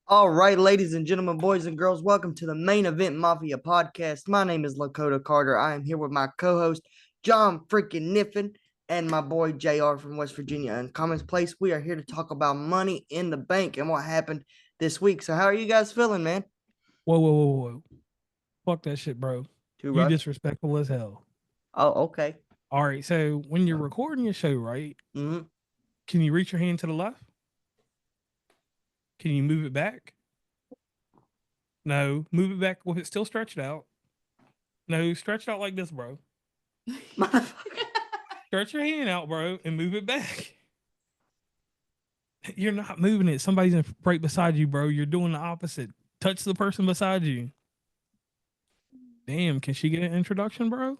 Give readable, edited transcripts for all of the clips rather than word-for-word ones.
All right, ladies and gentlemen, boys and girls, welcome to the Main Event Mafia podcast. My name is Lakota Carter. I am here with my co-host, John freaking Niffin, and my boy JR from West Virginia in Commons Place. We are here to talk about money in the bank and what happened this week. So how are you guys feeling, man? Whoa. Fuck that shit, bro. Too You rough? disrespectful as hell. Oh, okay. All right, so when you're recording your show, right, Mm-hmm. can you reach your hand to the left? Can you move it back? No, move it back with it still stretched out. No, stretch out like this, bro. Motherfucker. Stretch your hand out, bro, and move it back. You're not moving it. Somebody's right beside you, bro. You're doing the opposite. Touch the person beside you. Damn, can she get an introduction, bro?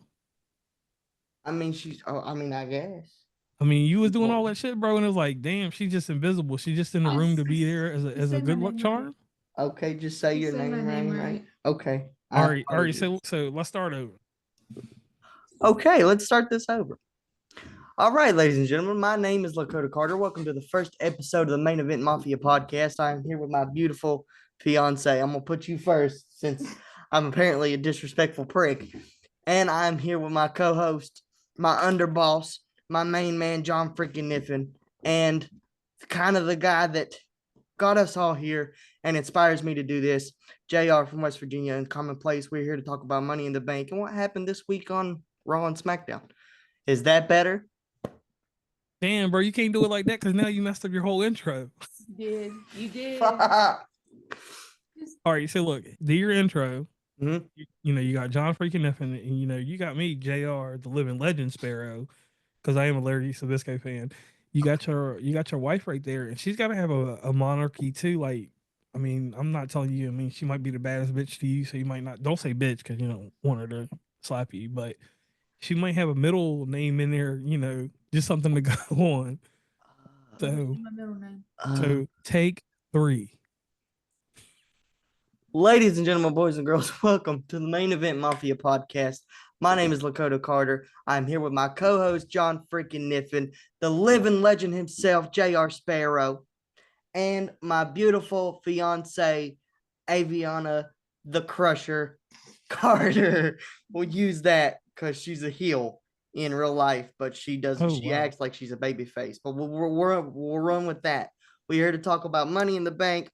I guess. I mean, you was doing all that shit, bro, and it was like, damn, she's just invisible. She's just in the room to be there as a Say my good luck name right. charm. Okay, just say your Say my name name right. right. Okay. All right. So let's start over. Okay, let's start this over. All right, ladies and gentlemen, my name is Lakota Carter. Welcome to the first episode of the Main Event Mafia podcast. I am here with my beautiful fiance. I'm gonna put you first since I'm apparently a disrespectful prick, and I'm here with my co-host, my underboss, my main man, John freaking Niffin, and kind of the guy that got us all here and inspires me to do this, JR from West Virginia and Commonplace. We're here to talk about Money in the Bank and what happened this week on Raw and SmackDown. Is that better? Damn, bro, you can't do it like that because now you messed up your whole intro. You did. All right, so look, do your intro. Mhm. You got John freaking F, and you got me, Jr. the living legend Sparrow, because I am a Larry Sabisco fan. You got your wife right there, and she's got to have a monarchy too. Like, I mean, I'm not telling you. I mean, she might be the baddest bitch to you, so you might not. Don't say bitch because you don't want her to slap you, but she might have a middle name in there. Just something to go on. So, My middle name. so take three. Ladies and gentlemen, boys and girls, welcome to the Main Event Mafia podcast. My name is Lakota Carter. I'm here with my co-host, John freaking Niffin, the living legend himself, JR Sparrow, and my beautiful fiance, Aviana the Crusher Carter. We'll use that because she's a heel in real life, but she doesn't. Oh She wow. acts like she's a baby face. But we'll run with that. We're here to talk about Money in the Bank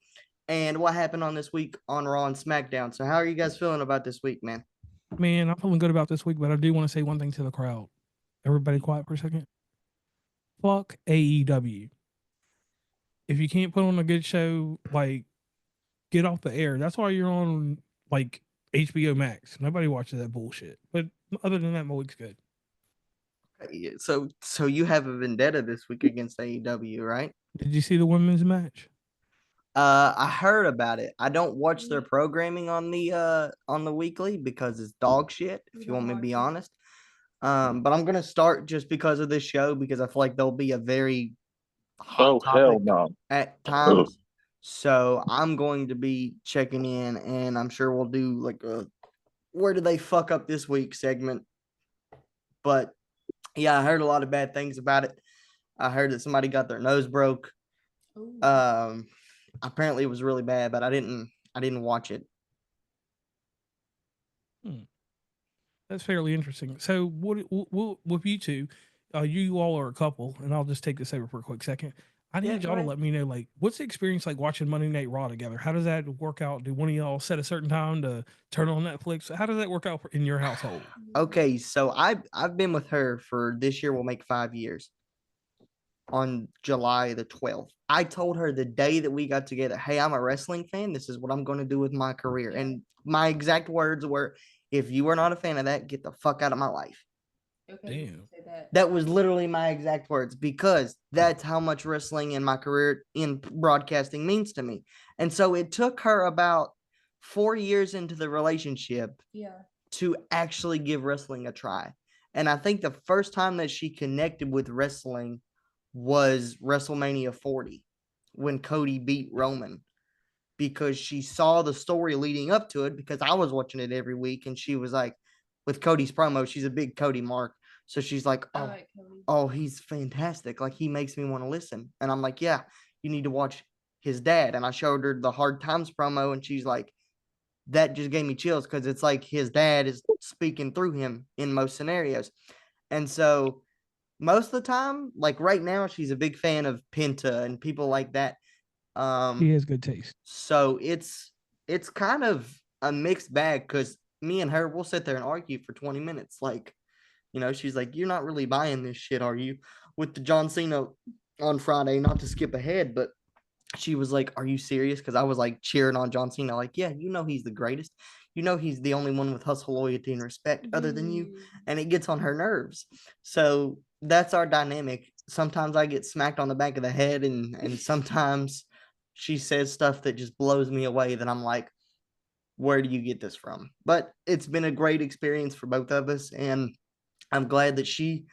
and what happened on this week on Raw and SmackDown. So, how are you guys feeling about this week, man? Man, I'm feeling good about this week, but I do want to say one thing to the crowd. Everybody quiet for a second. Fuck AEW. If you can't put on a good show, like, get off the air. That's why you're on, like, HBO Max. Nobody watches that bullshit. But other than that, my week's good. So you have a vendetta this week against AEW, right? Did you see the women's match? I heard about it. I don't watch their programming on the weekly because it's dog shit, if you want me to be honest. But I'm gonna start just because of this show because I feel like there'll be a very hot Oh hell topic no! at times. So I'm going to be checking in, and I'm sure we'll do like a where do they fuck up this week segment. But yeah, I heard a lot of bad things about it. I heard that somebody got their nose broke. Ooh. Apparently it was really bad, but I didn't watch it. Hmm. That's fairly interesting. So, what with you two, you all are a couple, and I'll just take this over for a quick second. I Yeah, need go y'all to ahead. let me know, like, what's the experience like watching Monday Night Raw together? How does that work out? Do one of y'all set a certain time to turn on Netflix? How does that work out in your household? Okay, so I've been with her for this year will make 5 years on July the 12th. I told her the day that we got together, hey, I'm a wrestling fan. This is what I'm going to do with my career. And my exact words were, if you are not a fan of that, get the fuck out of my life. Okay. Damn. Say that. That was literally my exact words because that's how much wrestling in my career in broadcasting means to me. And so it took her about 4 years into the relationship Yeah. to actually give wrestling a try. And I think the first time that she connected with wrestling was WrestleMania 40 when Cody beat Roman because she saw the story leading up to it because I was watching it every week and she was like, with Cody's promo, she's a big Cody mark. So she's like, oh, Cody. oh, he's fantastic. Like he makes me want to listen. And I'm like, yeah, you need to watch his dad. And I showed her the Hard Times promo, and she's like, that just gave me chills because it's like his dad is speaking through him in most scenarios. And so most of the time, like right now, she's a big fan of Penta and people like that. He has good taste. So it's kind of a mixed bag because me and her will sit there and argue for 20 minutes. Like, she's like, "You're not really buying this shit, are you?" With the John Cena on Friday, not to skip ahead, but she was like, "Are you serious?" Because I was like cheering on John Cena, like, "Yeah, he's the greatest. He's the only one with hustle, loyalty, and respect other than you." And it gets on her nerves. So that's our dynamic. Sometimes I get smacked on the back of the head, and sometimes she says stuff that just blows me away. That I'm like, "Where do you get this from?" But it's been a great experience for both of us, and I'm glad that she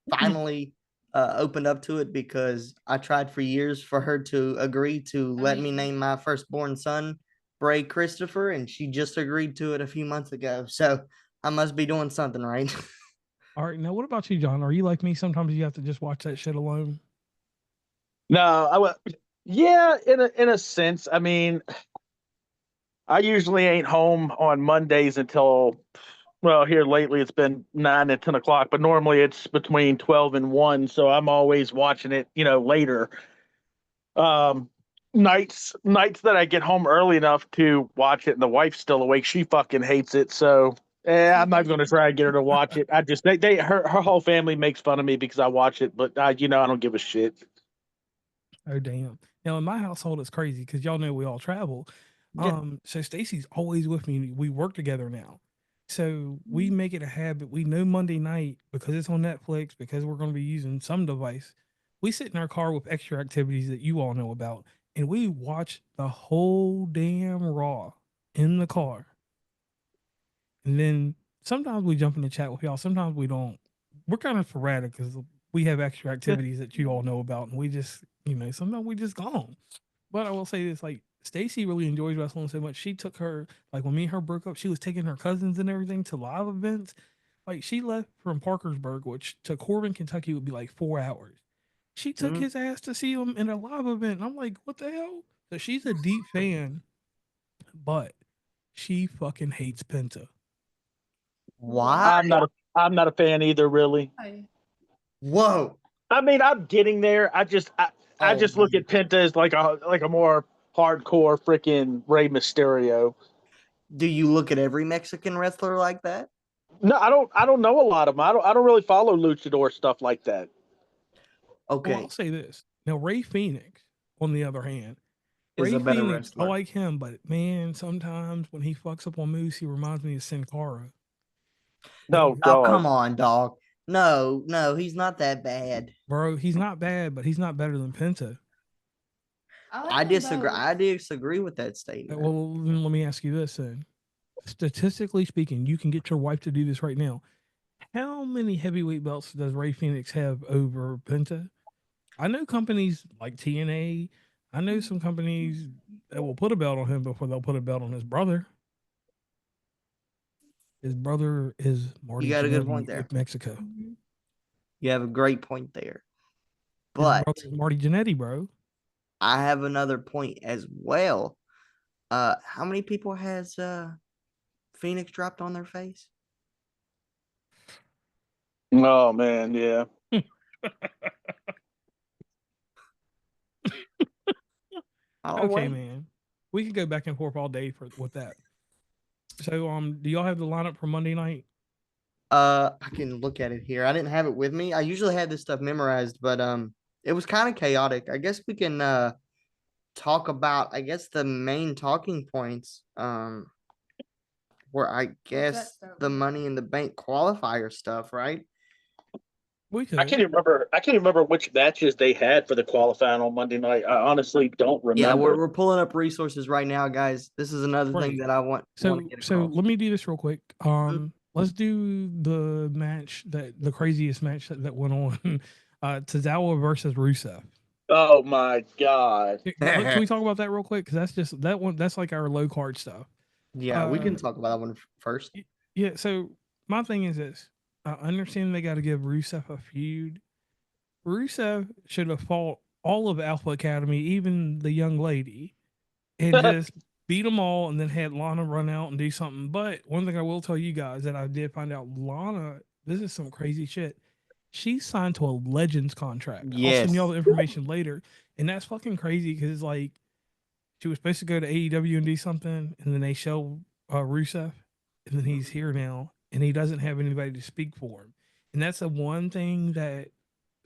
finally opened up to it because I tried for years for her to agree to let me name my firstborn son Bray Christopher, and she just agreed to it a few months ago. So I must be doing something right. All right, now what about you, John? Are you like me? Sometimes you have to just watch that shit alone. No, yeah, in a sense. I mean, I usually ain't home on Mondays until, well, here lately it's been 9 and 10 o'clock, but normally it's between 12 and 1. So I'm always watching it, later. Um, nights that I get home early enough to watch it and the wife's still awake, she fucking hates it. So I'm not going to try and get her to watch it. I just, her whole family makes fun of me because I watch it, but I don't give a shit. Oh damn! Now in my household it's crazy because y'all know we all travel. Yeah. So Stacy's always with me. We work together now, so we make it a habit. We know Monday night because it's on Netflix because we're going to be using some device. We sit in our car with extra activities that you all know about, and we watch the whole damn Raw in the car. And then sometimes we jump in the chat with y'all. Sometimes we don't. We're kind of sporadic because we have extra activities that you all know about, and we just, sometimes we just gone. But I will say this: like Stacy really enjoys wrestling so much. She took her like when me and her broke up. She was taking her cousins and everything to live events. Like she left from Parkersburg, which to Corbin, Kentucky would be like 4 hours. She took his ass to see him in a live event. And I'm like, what the hell? So she's a deep fan, but she fucking hates Penta. Why? I'm not a fan either, really. Whoa. I mean, I'm getting there. I just look at Penta as like a more hardcore freaking Rey Mysterio. Do you look at every Mexican wrestler like that? No, I don't know a lot of them. I don't really follow luchador stuff like that. Okay. Well, I'll say this. Now, Ray Phoenix, on the other hand, Is Ray a better Phoenix, I wrestler. like him, but man, sometimes when he fucks up on moves, he reminds me of Sin Cara. No, Oh, God. come on, dog. No, he's not that bad. Bro, he's not bad, but he's not better than Penta. I disagree. I disagree with that statement. Well, then let me ask you this then. Statistically speaking, you can get your wife to do this right now. How many heavyweight belts does Ray Phoenix have over Penta? I know companies like TNA. I know some companies that will put a belt on him before they'll put a belt on his brother. His brother is Marty You got a good point Jannetty there. with Mexico. You have a great point there. His But brother is Marty Jannetty, bro. I have another point as well. How many people has Phoenix dropped on their face? Oh man, yeah. Okay, man. We could go back and forth all day with that. So, do y'all have the lineup for Monday night? I can look at it here. I didn't have it with me. I usually have this stuff memorized, but it was kind of chaotic. I guess we can talk about the main talking points. Where I guess the Money in the Bank qualifier stuff, right? We could. I can't even remember which matches they had for the qualifying on Monday night. I honestly don't remember. Yeah, we're pulling up resources right now, guys. This is another thing that I want to get So across. let me do this real quick. Let's do the match the craziest match that went on. Tozawa versus Rusev. Oh my God. Can we talk about that real quick? Because that's just that one. That's like our low card stuff. Yeah, we can talk about that one first. Yeah. So my thing is this: I understand they got to give Rusev a feud. Rusev should have fought all of Alpha Academy, even the young lady, and just beat them all, and then had Lana run out and do something. But one thing I will tell you guys that I did find out, Lana, this is some crazy shit. She's signed to a Legends contract. I'll send y'all Yes. the information later, and that's fucking crazy because like she was supposed to go to AEW and do something, and then they show Rusev, and then he's here now, and he doesn't have anybody to speak for him, and that's the one thing that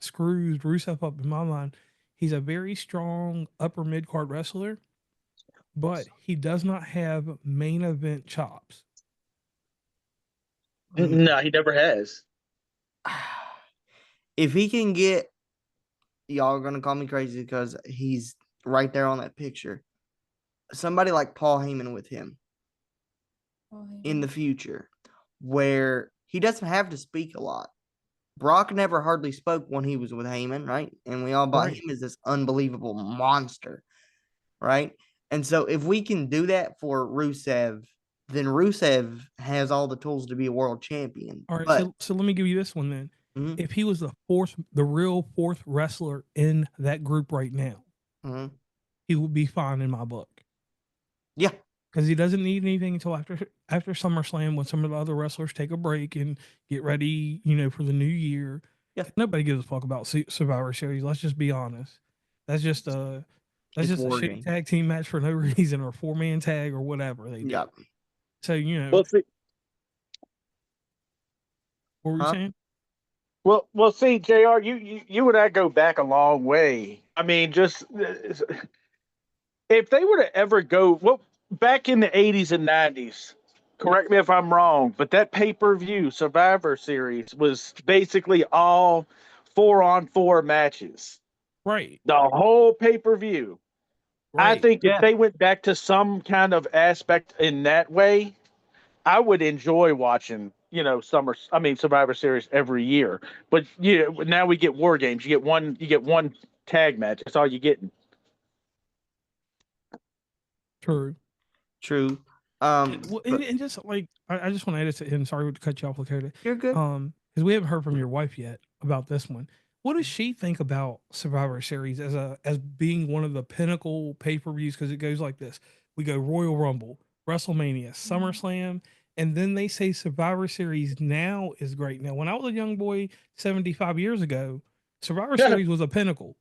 screws Rusev up in my mind. He's a very strong upper mid card wrestler, but he does not have main event chops. No, he never has. If he can get, y'all are gonna call me crazy because he's right there on that picture. Somebody like Paul Heyman with him in the future, where he doesn't have to speak a lot. Brock never hardly spoke when he was with Heyman, right? And we all bought Right. him as this unbelievable monster, right? And so if we can do that for Rusev, then Rusev has all the tools to be a world champion. All right, But so let me give you this one then. Mhm. If he was the real fourth wrestler in that group right now, Mhm. he would be fine in my book. Yeah. Because he doesn't need anything until after SummerSlam, when some of the other wrestlers take a break and get ready, for the new year. Yeah. Nobody gives a fuck about Survivor Series. Let's just be honest. That's just a It's shitty war game. tag team match for no reason, or a 4-man tag or whatever they do. Yeah. So Well, see, what were you Huh? saying? well, see, Jr. You and I go back a long way. I mean, just if they were to ever go, well, back in the '80s and '90s. Correct me if I'm wrong, but that pay-per-view Survivor Series was basically all 4-on-4 matches. Right. The whole pay-per-view. I Right. think if Yeah. they went back to some kind of aspect in that way, I would enjoy watching, Survivor Series every year. But now we get War Games. You get one tag match. That's all you get. True. True. Well, But and just like I just want to edit it in. Sorry to cut you off, Lakota. you're good. Because we haven't heard from your wife yet about this one. What does she think about Survivor Series as being one of the pinnacle pay per views? Because it goes like this: we go Royal Rumble, WrestleMania, SummerSlam, and then they say Survivor Series now is great. Now, when I was a young boy 75 years ago, Survivor Series was a pinnacle.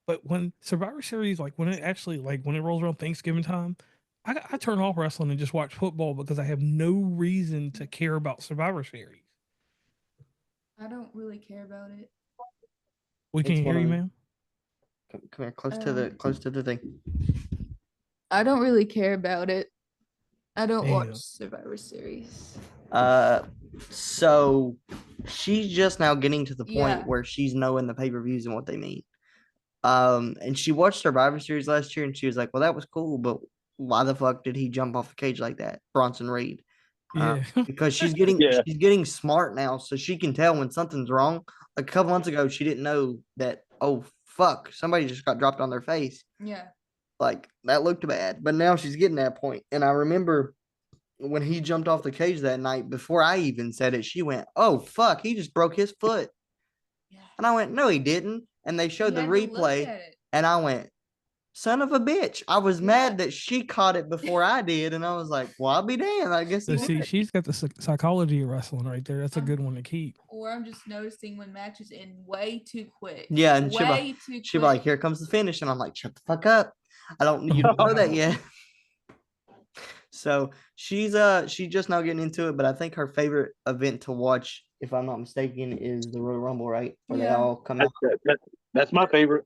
But when Survivor Series, like when it rolls around Thanksgiving time, I turn off wrestling and just watch football because I have no reason to care about Survivor Series. I don't really care about it. We It's can't one hear you, of- man. Come here, close to the thing. I don't really care about it. I don't Damn. watch Survivor Series. So she's just now getting to the point Yeah. where she's knowing the pay-per-views and what they mean. And she watched Survivor Series last year and she was like, well, that was cool, but why the fuck did he jump off the cage like that? Bronson Reed. Yeah. Because she's Yeah. getting smart now, so she can tell when something's wrong. Like a couple months ago, she didn't know that, oh fuck, somebody just got dropped on their face. Yeah. Like that looked bad. But now she's getting that point. And I remember when he jumped off the cage that night, before I even said it, she went, oh fuck, he just broke his foot. Yeah. And I went, no, he didn't. And they showed the You had to look replay, at it. and I went, son of a bitch. I was Yeah. mad that she caught it before I did. And I was like, well, I'll be damned. I guess he So see, did. she's got the psychology of wrestling right there. That's a good one to keep. Or I'm just noticing when matches end way too quick. Yeah, and she'll way too quick. be like, here comes the finish. And I'm like, shut the fuck up. You don't know that yet. So she's just now getting into it, but I think her favorite event to watch, if I'm not mistaken, is the Royal Rumble, right? Where they Yeah. all come out. That's my favorite.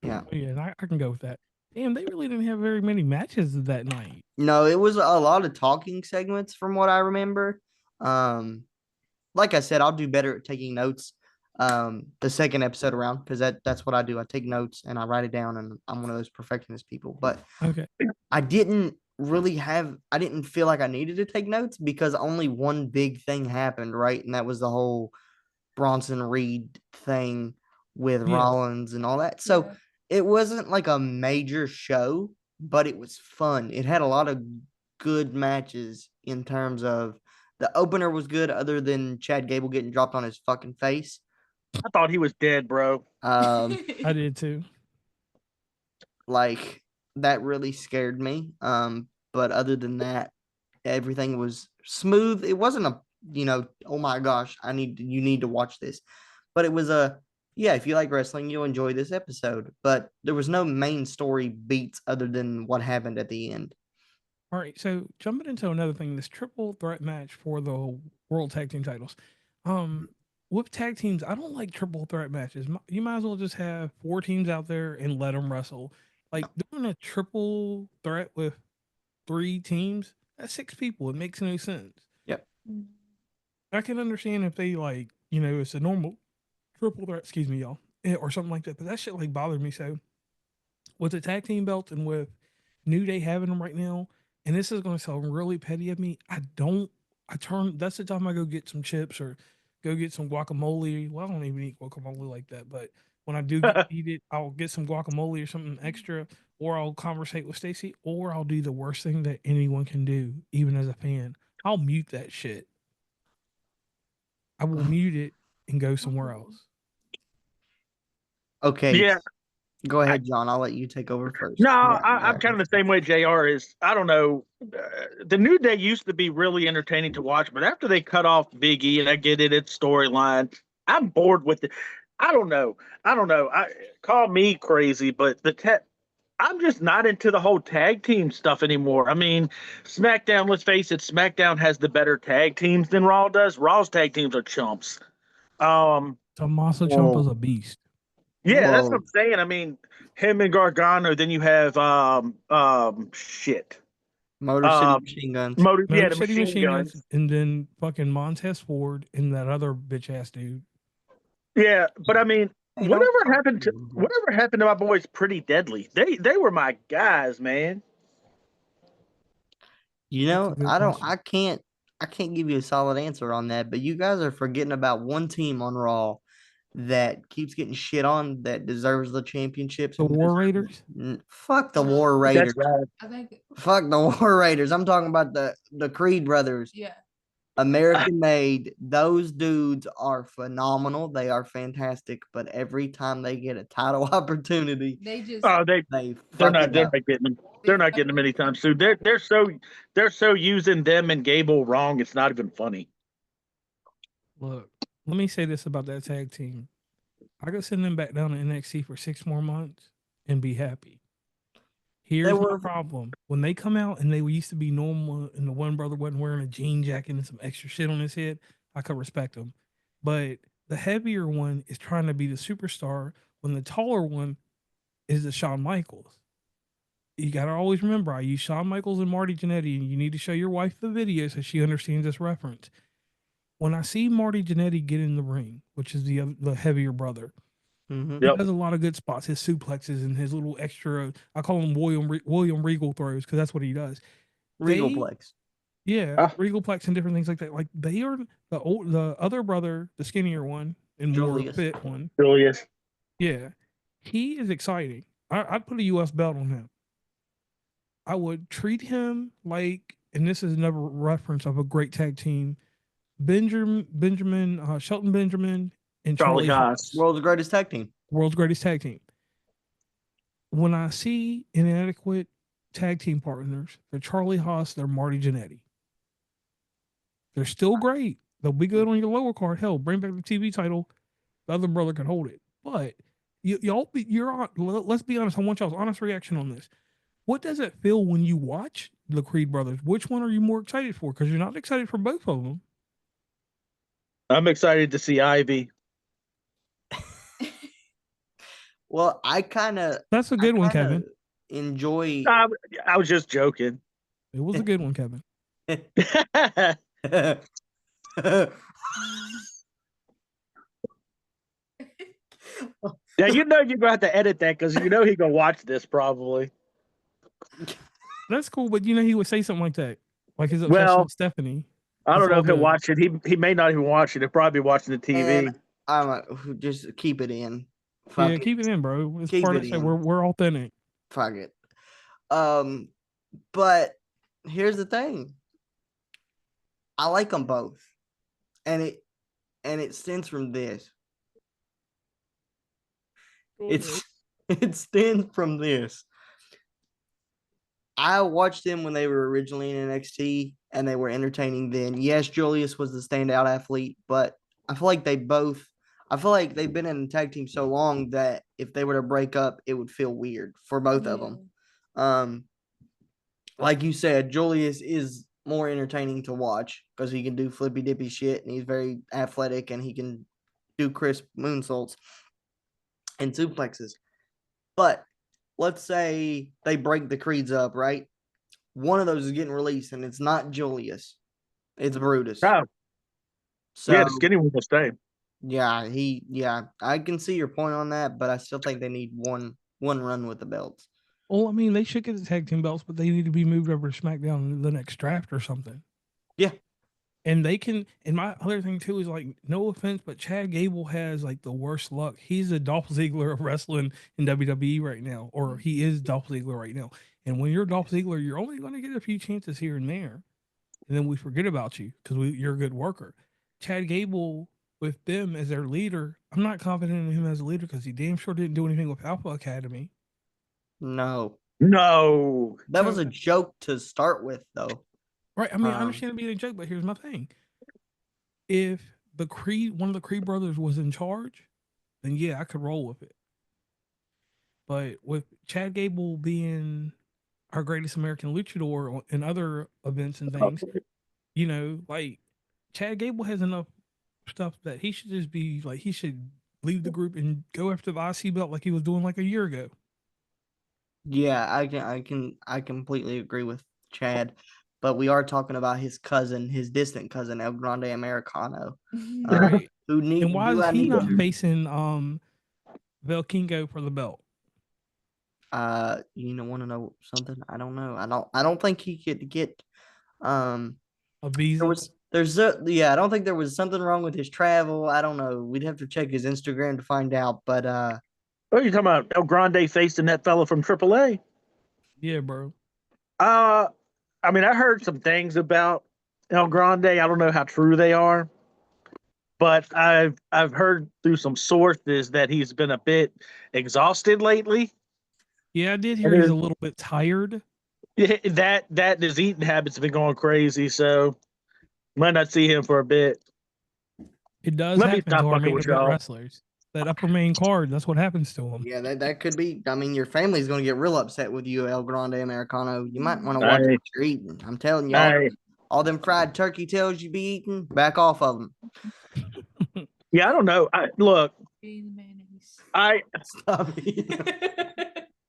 Yeah. Oh, yeah, I can go with that. Damn, they really didn't have very many matches that night. No, it was a lot of talking segments from what I remember. Like I said, I'll do better at taking notes the second episode around, because that's what I do. I take notes and I write it down, and I'm one of those perfectionist people. But Okay. I didn't feel like I needed to take notes because only one big thing happened, right? And that was the whole Bronson Reed thing with Yeah. Rollins and all that. So Yeah. it wasn't like a major show, but it was fun. It had a lot of good matches in terms of the opener was good, other than Chad Gable getting dropped on his fucking face. I thought he was dead, bro. I did too. Like that really scared me. But other than that, everything was smooth. It wasn't a, oh my gosh, you need to watch this. But it was yeah, if you like wrestling, you'll enjoy this episode. But there was no main story beats other than what happened at the end. All right, so jumping into another thing, this triple threat match for the World Tag Team titles. With tag teams, I don't like triple threat matches. You might as well just have 4 teams out there and let them wrestle. Like doing a triple threat with 3 teams, that's 6 people. It makes no sense. Yep. I can understand if they like, it's a normal triple threat, excuse me, y'all, or something like that. But that shit like bothered me. So with the tag team belts and with New Day having them right now, and this is going to sound really petty of me. That's the time I go get some chips or go get some guacamole. Well, I don't even eat guacamole like that, but when I do eat it, I'll get some guacamole or something extra, or I'll conversate with Stacy, or I'll do the worst thing that anyone can do, even as a fan. I'll mute that shit. I will mute it and go somewhere else. Okay. Yeah. Go ahead, John. I'll let you take over first. No, Yeah, I'm kind of the same way JR is. I don't know. The New Day used to be really entertaining to watch, but after they cut off Big E, and I get it, it's storyline, I'm bored with it. I don't know. Call me crazy, but I'm just not into the whole tag team stuff anymore. I mean, SmackDown, let's face it, SmackDown has the better tag teams than Raw does. Raw's tag teams are chumps. Tommaso Ciampa's a beast. Yeah, that's what Whoa. I'm saying. I mean, him and Gargano. Then you have shit. Motor City Machine Guns. The City machine guns. and then fucking Montez Ford and that other bitch ass dude. Yeah, but I mean, Hey, whatever happened to my boys? Pretty Deadly. They were my guys, man. That's a good question. I can't give you a solid answer on that, but you guys are forgetting about one team on Raw that keeps getting shit on that deserves the championships. The War Raiders? Fuck the War Raiders. That's right. I think, Fuck the War Raiders. I'm talking about the Creed brothers. yeah. American made. Those dudes are phenomenal. They are fantastic. But every time they get a title opportunity, They just Oh, they they're fuck not it they're up. not getting them. They're not getting them anytime soon. They're so using them and Gable wrong. It's not even funny. Look, let me say this about that tag team. I could send them back down to NXT for 6 more months and be happy. Here's my problem. When they come out and they used to be normal and the one brother wasn't wearing a jean jacket and some extra shit on his head, I could respect them. But the heavier one is trying to be the superstar when the taller one is the Shawn Michaels. You got to always remember, I use Shawn Michaels and Marty Jannetty, and you need to show your wife the video so she understands this reference. When I see Marty Jannetty get in the ring, which is the heavier brother, Mm-hmm. he has a lot of good spots. His suplexes and his little extra, I call them William Regal throws because that's what he does. Regalplex. Yeah, Regalplex and different things like that. Like they are the other brother, the skinnier one and more Julius. fit one. Julius. Yeah, he is exciting. I'd put a U.S. belt on him. I would treat him like, and this is another reference of a great tag team, Shelton Benjamin and Charlie Haas. World's greatest tag team. World's greatest tag team. When I see inadequate tag team partners, they're Charlie Haas, they're Marty Jannetty. They're still great. They'll be good on your lower card. Hell, bring back the TV title. The other brother can hold it. But let's be honest. I want y'all's honest reaction on this. What does it feel when you watch the Creed brothers? Which one are you more excited for? Because you're not excited for both of them. I'm excited to see Ivy. Well, That's a good one, Kevin. Enjoy. I was just joking. It was a good one, Kevin. Now you know you're gonna have to edit that because you know he gonna watch this probably. That's cool, but he would say something like that, like his obsession Well, with Stephanie. I don't It's know all if he'll good. watch it. He may not even watch it. He'll probably be watching the TV. And I'm just keep it in. Yeah, Fuck it. keep it in, bro. It's Keep part it of it. in. We're authentic. Fuck it. But here's the thing. I like them both, and it stems from this. it stems from this. I watched them when they were originally in NXT and they were entertaining then. Yes, Julius was the standout athlete, but I feel like they've been in a tag team so long that if they were to break up, it would feel weird for both of them. Like you said, Julius is more entertaining to watch because he can do flippy dippy shit and he's very athletic and he can do crisp moonsaults and suplexes. But let's say they break the creeds up, right? One of those is getting released, and it's not Julius, it's Brutus. Oh, So yeah, the skinny one will stay. yeah, I can see your point on that, but I still think they need one run with the belts. Well, I mean, they should get the tag team belts, but they need to be moved over to SmackDown in the next draft or something. Yeah. And they can, and my other thing too is like, no offense, but Chad Gable has like the worst luck. He's a Dolph Ziggler of wrestling in WWE right now, or he is Dolph Ziggler right now. And when you're Dolph Ziggler, you're only going to get a few chances here and there. And then we forget about you because you're a good worker. Chad Gable, with them as their leader, I'm not confident in him as a leader because he damn sure didn't do anything with Alpha Academy. No. That was a joke to start with, though. Right. I mean, I understand it being a joke, but here's my thing. If one of the Creed brothers was in charge, then yeah, I could roll with it. But with Chad Gable being our greatest American luchador in other events and things, like Chad Gable has enough stuff that he should just be like, he should leave the group and go after the IC belt like he was doing like a year ago. Yeah, I completely agree with Chad, but we are talking about his cousin, his distant cousin, El Grande Americano. Right. And why is he not facing Vel Kingo for the belt? You want to know something? I don't know. I don't think he could get a visa. I don't think there was something wrong with his travel. I don't know. We'd have to check his Instagram to find out, but oh, you're talking about El Grande facing that fella from AAA? Yeah, bro. I mean, I heard some things about El Grande. I don't know how true they are, but I've heard through some sources that he's been a bit exhausted lately. Yeah, I did hear he's a little bit tired. Yeah, that his eating habits have been going crazy, so might not see him for a bit. It does happen to our main event wrestlers. That upper main card, that's what happens to them. Yeah, that could be. I mean, your family's going to get real upset with you, El Grande Americano. You might want to watch what you're eating. I'm telling you, all them fried turkey tails you be eating, back off of them. Yeah, I don't know. Look,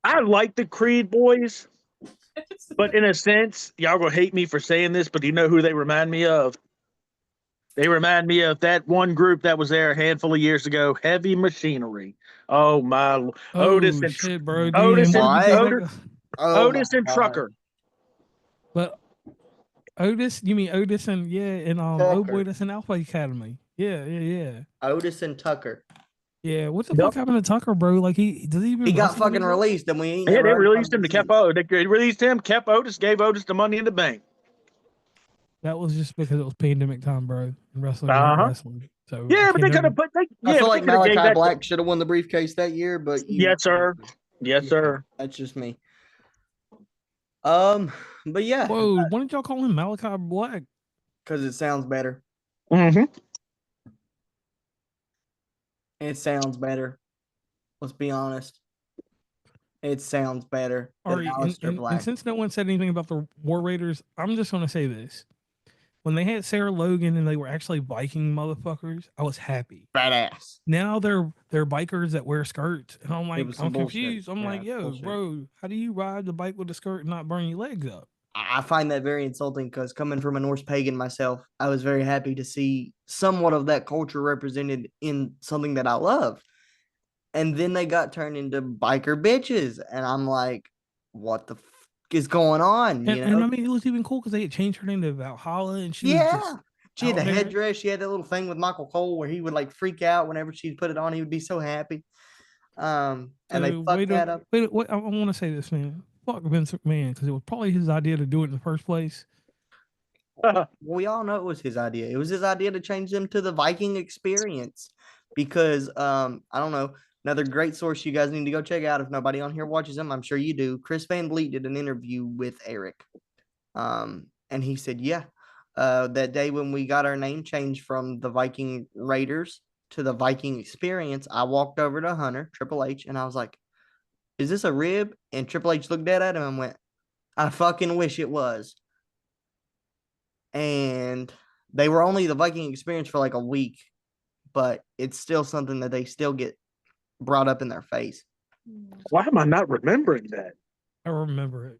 I like the Creed boys, but in a sense, y'all gonna hate me for saying this, but you know who they remind me of? They remind me of that one group that was there a handful of years ago, Heavy Machinery. Oh my, Otis and shit, bro. Otis and Trucker. But Otis, you mean Otis and oh boy, that's an Alpha Academy. Yeah. Otis and Tucker. Yeah, what the fuck happened to Tucker, bro? Like he got fucking released, and we ain't. Yeah, they released him to kept Otis. They released him, kept Otis, gave Otis the money in the bank. That was just because it was pandemic time, bro. Wrestling. So yeah, but they could have put. I feel like Malachi Black should have won the briefcase that year, but yes, sir. Yes, sir. That's just me. But yeah. Whoa, why didn't y'all call him Malachi Black? Because it sounds better. Mm-hmm. It sounds better. Let's be honest. It sounds better. All right, and since no one said anything about the War Raiders, I'm just going to say this. When they had Sarah Logan and they were actually Viking motherfuckers, I was happy. Badass. Now they're bikers that wear skirts. And I'm like, I'm confused. I'm like, yo, bullshit. Bro, how do you ride the bike with a skirt and not burn your legs up? I find that very insulting because coming from a Norse pagan myself, I was very happy to see somewhat of that culture represented in something that I love. And then they got turned into biker bitches. And I'm like, what the is going on? And I mean, it was even cool because they had changed her name to Valhalla, and she had the headdress. She had that little thing with Michael Cole where he would like freak out whenever she put it on. He would be so happy. And they fucked that up. Wait, I want to say this, man. Fuck Vince McMahon, because it was probably his idea to do it in the first place. Well, we all know it was his idea. It was his idea to change them to the Viking experience because I don't know. Another great source you guys need to go check out if nobody on here watches them. I'm sure you do. Chris Van Vliet did an interview with Eric. And he said, yeah, that day when we got our name changed from the Viking Raiders to the Viking Experience, I walked over to Hunter, Triple H, and I was like, is this a rib? And Triple H looked at him and went, I fucking wish it was. And they were only the Viking Experience for like a week, but it's still something that they still get brought up in their face. Why am I not remembering that? I remember it.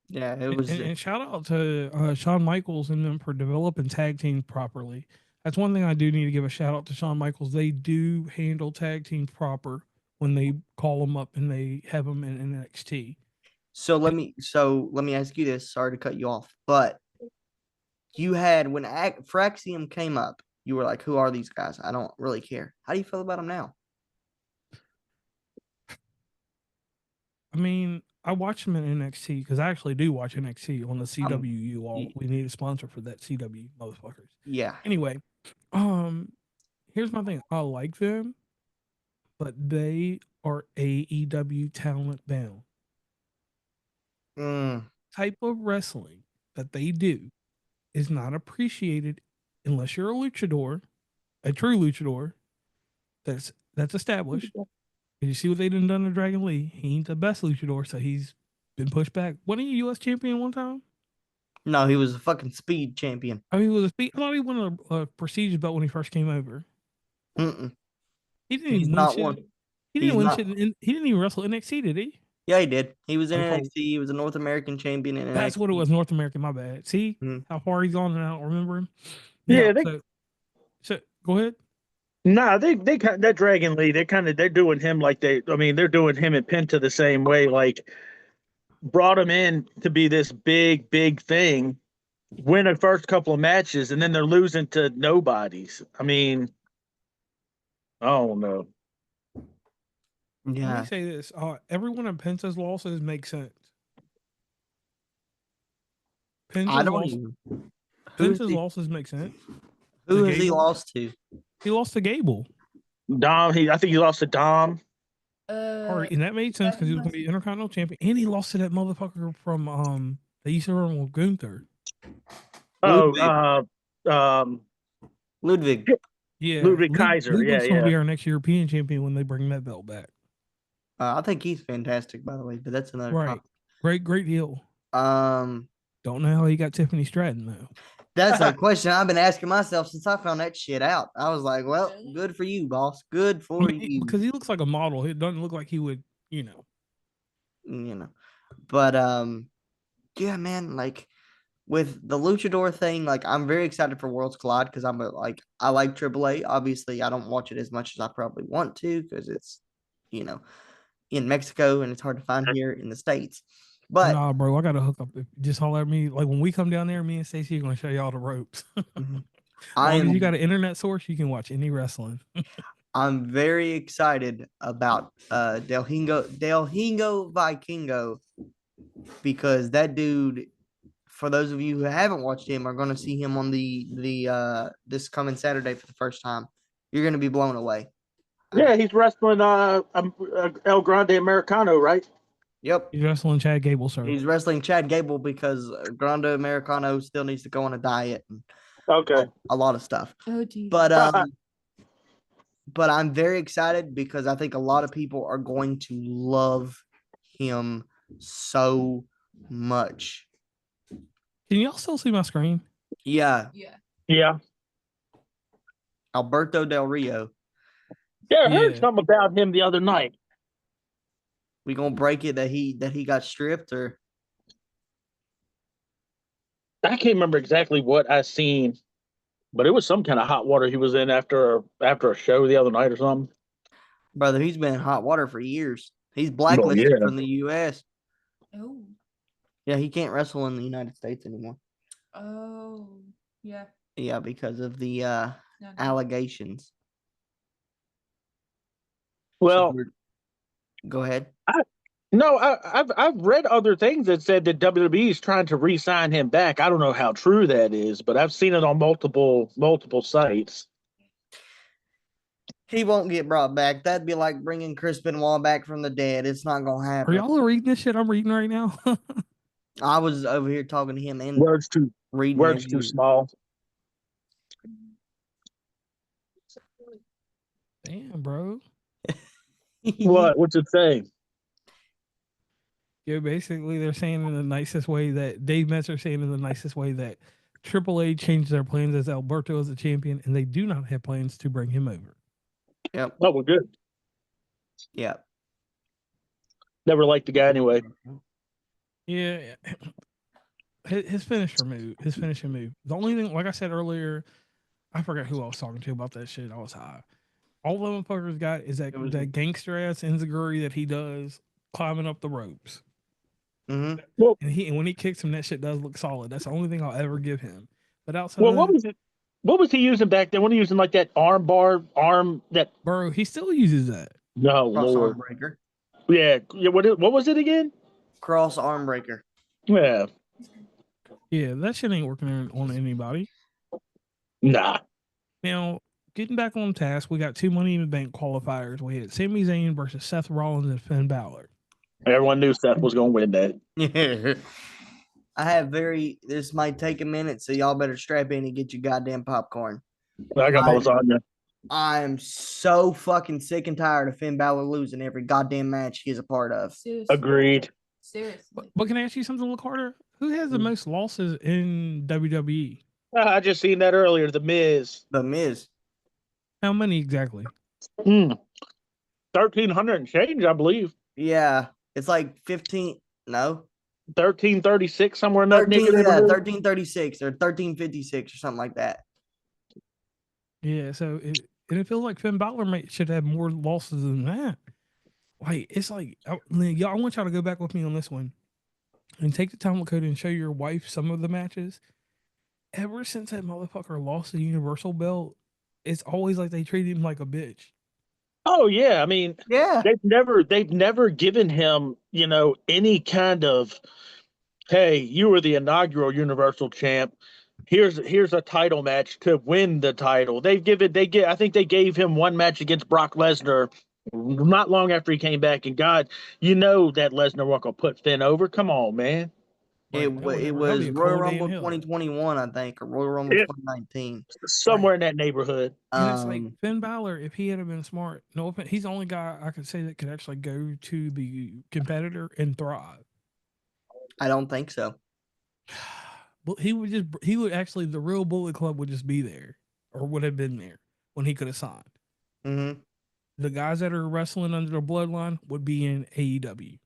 Yeah, it was. And shout out to Shawn Michaels and them for developing tag teams properly. That's one thing I do need to give a shout out to Shawn Michaels. They do handle tag teams proper when they call them up and they have them in NXT. So let me ask you this. Sorry to cut you off, but you had when Fraxium came up, you were like, "Who are these guys? I don't really care." How do you feel about them now? I mean, I watch them in NXT because I actually do watch NXT on the CW. You all, we need a sponsor for that CW, motherfuckers. Yeah. Anyway, here's my thing. I like them, but they are AEW talent bound. Type of wrestling that they do is not appreciated unless you're a luchador, a true luchador that's established. And you see what they done to Dragon Lee. He ain't the best luchador, so he's been pushed back. Wasn't he a U.S. champion one time? No, he was a fucking speed champion. I mean, he was a speed. I thought he won a prestigious belt when he first came over. He didn't even win shit. He didn't win shit. He didn't even wrestle NXT, did he? Yeah, he did. He was in NXT. He was a North American champion in NXT. That's what it was, North American. My bad. See how far he's gone, and I don't remember him. Yeah. So go ahead. Nah, they that Dragon Lee, they're doing him like they're doing him and Penta the same way. Like, brought him in to be this big thing, win the first couple of matches, and then they're losing to nobodies. I mean, I don't know. Yeah. Let me say this: every one of Penta's losses makes sense. Penta's losses make sense. Who has he lost to? He lost to Gable. Dom. I think he lost to Dom. And that made sense because he was going to be Intercontinental champion, and he lost to that motherfucker from they used to run with Gunther. Ludwig. Yeah, Ludwig Kaiser. Ludwig's going to be our next European champion when they bring that belt back. I think he's fantastic, by the way, but that's another right. Great deal. Don't know how he got Tiffany Stratton though. That's a question I've been asking myself since I found that shit out. I was like, well, good for you, boss. Good for you. Because he looks like a model. It doesn't look like he would, But yeah, man, like with the luchador thing, like I'm very excited for Worlds Collide because I like AAA. Obviously, I don't watch it as much as I probably want to because it's, in Mexico and it's hard to find here in the States. But nah, bro, I got to hook up. Just holler at me. Like when we come down there, me and Stacey are going to show y'all the ropes. As you got an internet source, you can watch any wrestling. I'm very excited about Del Hingo Vikingo because that dude, for those of you who haven't watched him, are going to see him on the this coming Saturday for the first time. You're going to be blown away. Yeah, he's wrestling El Grande Americano, right? Yep. He's wrestling Chad Gable, sir. He's wrestling Chad Gable because Grande Americano still needs to go on a diet. And a lot of stuff. Oh, geez. But I'm very excited because I think a lot of people are going to love him so much. Can y'all still see my screen? Yeah. Yeah. Alberto Del Rio. Yeah, I heard something about him the other night. We gonna break it that he got stripped, or I can't remember exactly what I seen, but it was some kind of hot water he was in after a show the other night or something. Brother, he's been in hot water for years. He's blacklisted from the U.S. Oh. Yeah, he can't wrestle in the United States anymore. Oh, yeah. Yeah, because of the allegations. Well, go ahead. I've read other things that said that WWE is trying to re-sign him back. I don't know how true that is, but I've seen it on multiple sites. He won't get brought back. That'd be like bringing Chris Benoit back from the dead. It's not gonna Are happen. y'all reading this shit I'm reading right now? I was over here talking to him and Words too reading words too small. Damn, bro. What's it say? Yeah, basically they're saying in the nicest way that Dave Metzer saying in the nicest way that AAA changed their plans as Alberto is a champion, and they do not have plans to bring him over. Yep. Oh, we're good. Yep. Never liked the guy anyway. Yeah, his finishing move. The only thing, like I said earlier, I forgot who I was talking to about that shit. I was high. All the motherfuckers got is that gangster ass enziguri that he does climbing up the ropes. Mm-hmm. Well, And when he kicks him, that shit does look solid. That's the only thing I'll ever give him. But outside well, of what that, was it? What was he using back then? When he using like that arm that? bro, he still uses that. No, Cross arm Lord. breaker. Yeah. What was it again? Cross arm breaker. Yeah. Yeah, that shit ain't working on anybody. Nah. Now, getting back on task, we got two Money in the Bank qualifiers. We had Sami Zayn versus Seth Rollins and Finn Balor. Everyone knew Seth was going to win that. Yeah. This might take a minute, so y'all better strap in and get your goddamn popcorn. I got my lasagna. I'm so fucking sick and tired of Finn Balor losing every goddamn match he is a part of. Seriously. Agreed. Seriously. But can I ask you something, Carter? Who has the most losses in WWE? I just seen that earlier. The Miz. The Miz. How many exactly? 1,300 and change, I believe. Yeah. It's like 15. No. 1336, somewhere in that 13, neighborhood. 1336 or 1356 or something like that. Yeah, so it feels like Finn Balor should have more losses than that. Like, it's like, y'all, I want y'all to go back with me on this one and take the time code and show your wife some of the matches. Ever since that motherfucker lost the Universal belt, it's always like they treat him like a bitch. Oh yeah, I mean, Yeah. they've never given him, any kind of, hey, you were the inaugural Universal Champ. Here's a title match to win the title. I think they gave him one match against Brock Lesnar not long after he came back, and God, that Lesnar wasn't gonna put Finn over. Come on, man. Right, It was Royal Rumble 2021, I think, or Royal Rumble 2019. Somewhere in that neighborhood. And it's like Finn Balor, if he had been smart, no offense, he's the only guy I could say that could actually go to the competitor and thrive. I don't think so. But he would actually, the real Bullet Club would just be there or would have been there when he could have signed. Mm-hmm. The guys that are wrestling under the bloodline would be in AEW.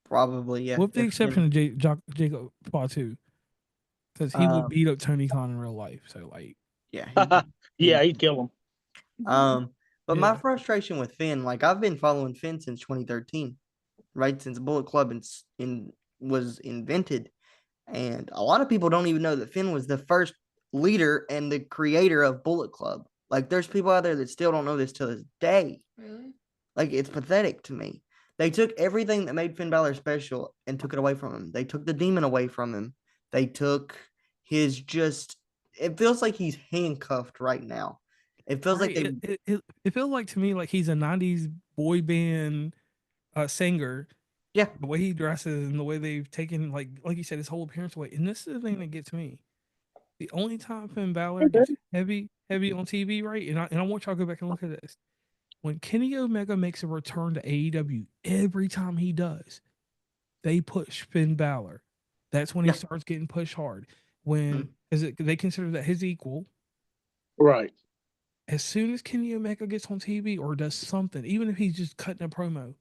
Probably, yeah. With the exception of Jacob Fatu, because he would beat up Tony Khan in real life. So, like, yeah, he'd kill him. But my frustration with Finn, like I've been following Finn since 2013, right? Since Bullet Club was invented. And a lot of people don't even know that Finn was the first leader and the creator of Bullet Club. Like, there's people out there that still don't know this to this day. Really? Like, it's pathetic to me. They took everything that made Finn Balor special and took it away from him. They took the demon away from him. They took his it feels like he's handcuffed right now. It feels like it feels like to me like he's a 90s boy band singer. Yeah. The way he dresses and the way they've taken, like you said, his whole appearance away. And this is the thing that gets me. The only time Finn Balor gets heavy on TV, right? And I want y'all to go back and look at this. When Kenny Omega makes a return to AEW, every time he does, they push Finn Balor. That's when he starts getting pushed hard. They consider that his equal. Right. As soon as Kenny Omega gets on TV or does something, even if he's just cutting a promo,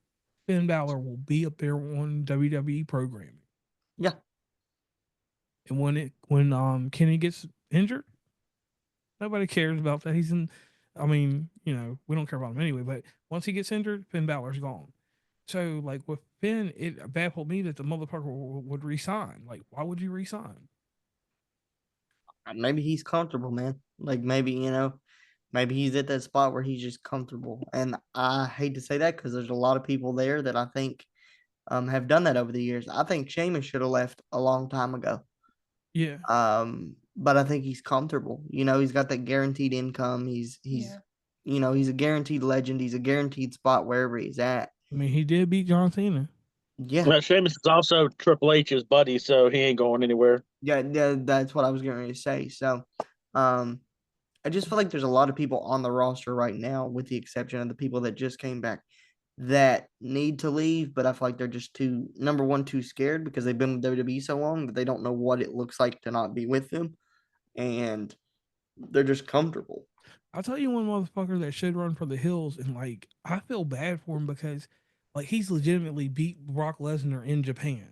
Finn Balor will be up there on WWE programming. Yeah. And when Kenny gets injured, nobody cares about that. We don't care about him anyway, but once he gets injured, Finn Balor's gone. So, like, with Finn, it baffled me that the motherfucker would resign. Like, why would you resign? Maybe he's comfortable, man. Like, maybe he's at that spot where he's just comfortable. And I hate to say that because there's a lot of people there that I think have done that over the years. I think Sheamus should have left a long time ago. Yeah. But I think he's comfortable. He's got that guaranteed income. He's he's a guaranteed legend. He's a guaranteed spot wherever he's at. I mean, he did beat John Cena. Yeah. Well, Sheamus is also Triple H's buddy, so he ain't going anywhere. Yeah, that's what I was going to say. So, I just feel like there's a lot of people on the roster right now, with the exception of the people that just came back, that need to leave, but I feel like they're just number one, too scared because they've been with WWE so long that they don't know what it looks like to not be with them, and they're just comfortable. I'll tell you one motherfucker that should run for the hills, and like I feel bad for him because like he's legitimately beat Brock Lesnar in Japan.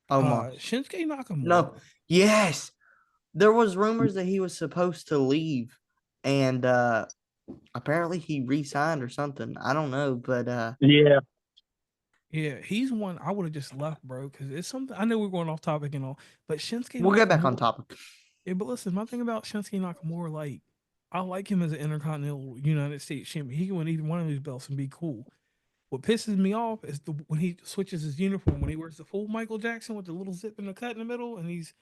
Oh my, Shinsuke Nakamura. no, yes, there was rumors that he was supposed to leave, and apparently he re-signed or something. I don't know, but Yeah. Yeah, he's one I would have just left, bro, because it's something. I know we're going off topic and all, but Shinsuke. we'll get back on topic. Yeah, but listen, my thing about Shinsuke Nakamura, like, I like him as an Intercontinental United States champion. He can win either one of these belts and be cool. What pisses me off is when he switches his uniform, when he wears the full Michael Jackson with the little zip and the cut in the middle, and he's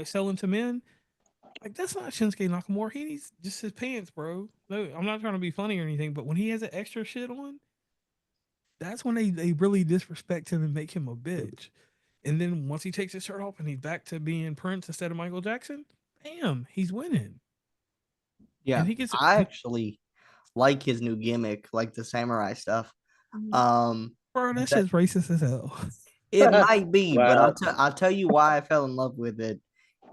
selling to men. Like, that's not Shinsuke Nakamura. He needs just his pants, bro. No, I'm not trying to be funny or anything, but when he has that extra shit on, that's when they really disrespect him and make him a bitch. And then once he takes his shirt off and he's back to being Prince instead of Michael Jackson, bam, he's winning. Yeah, And he gets. I actually like his new gimmick, like the samurai stuff. Bro, that shit's racist as hell. It might be, Wow. but I'll tell you why I fell in love with it.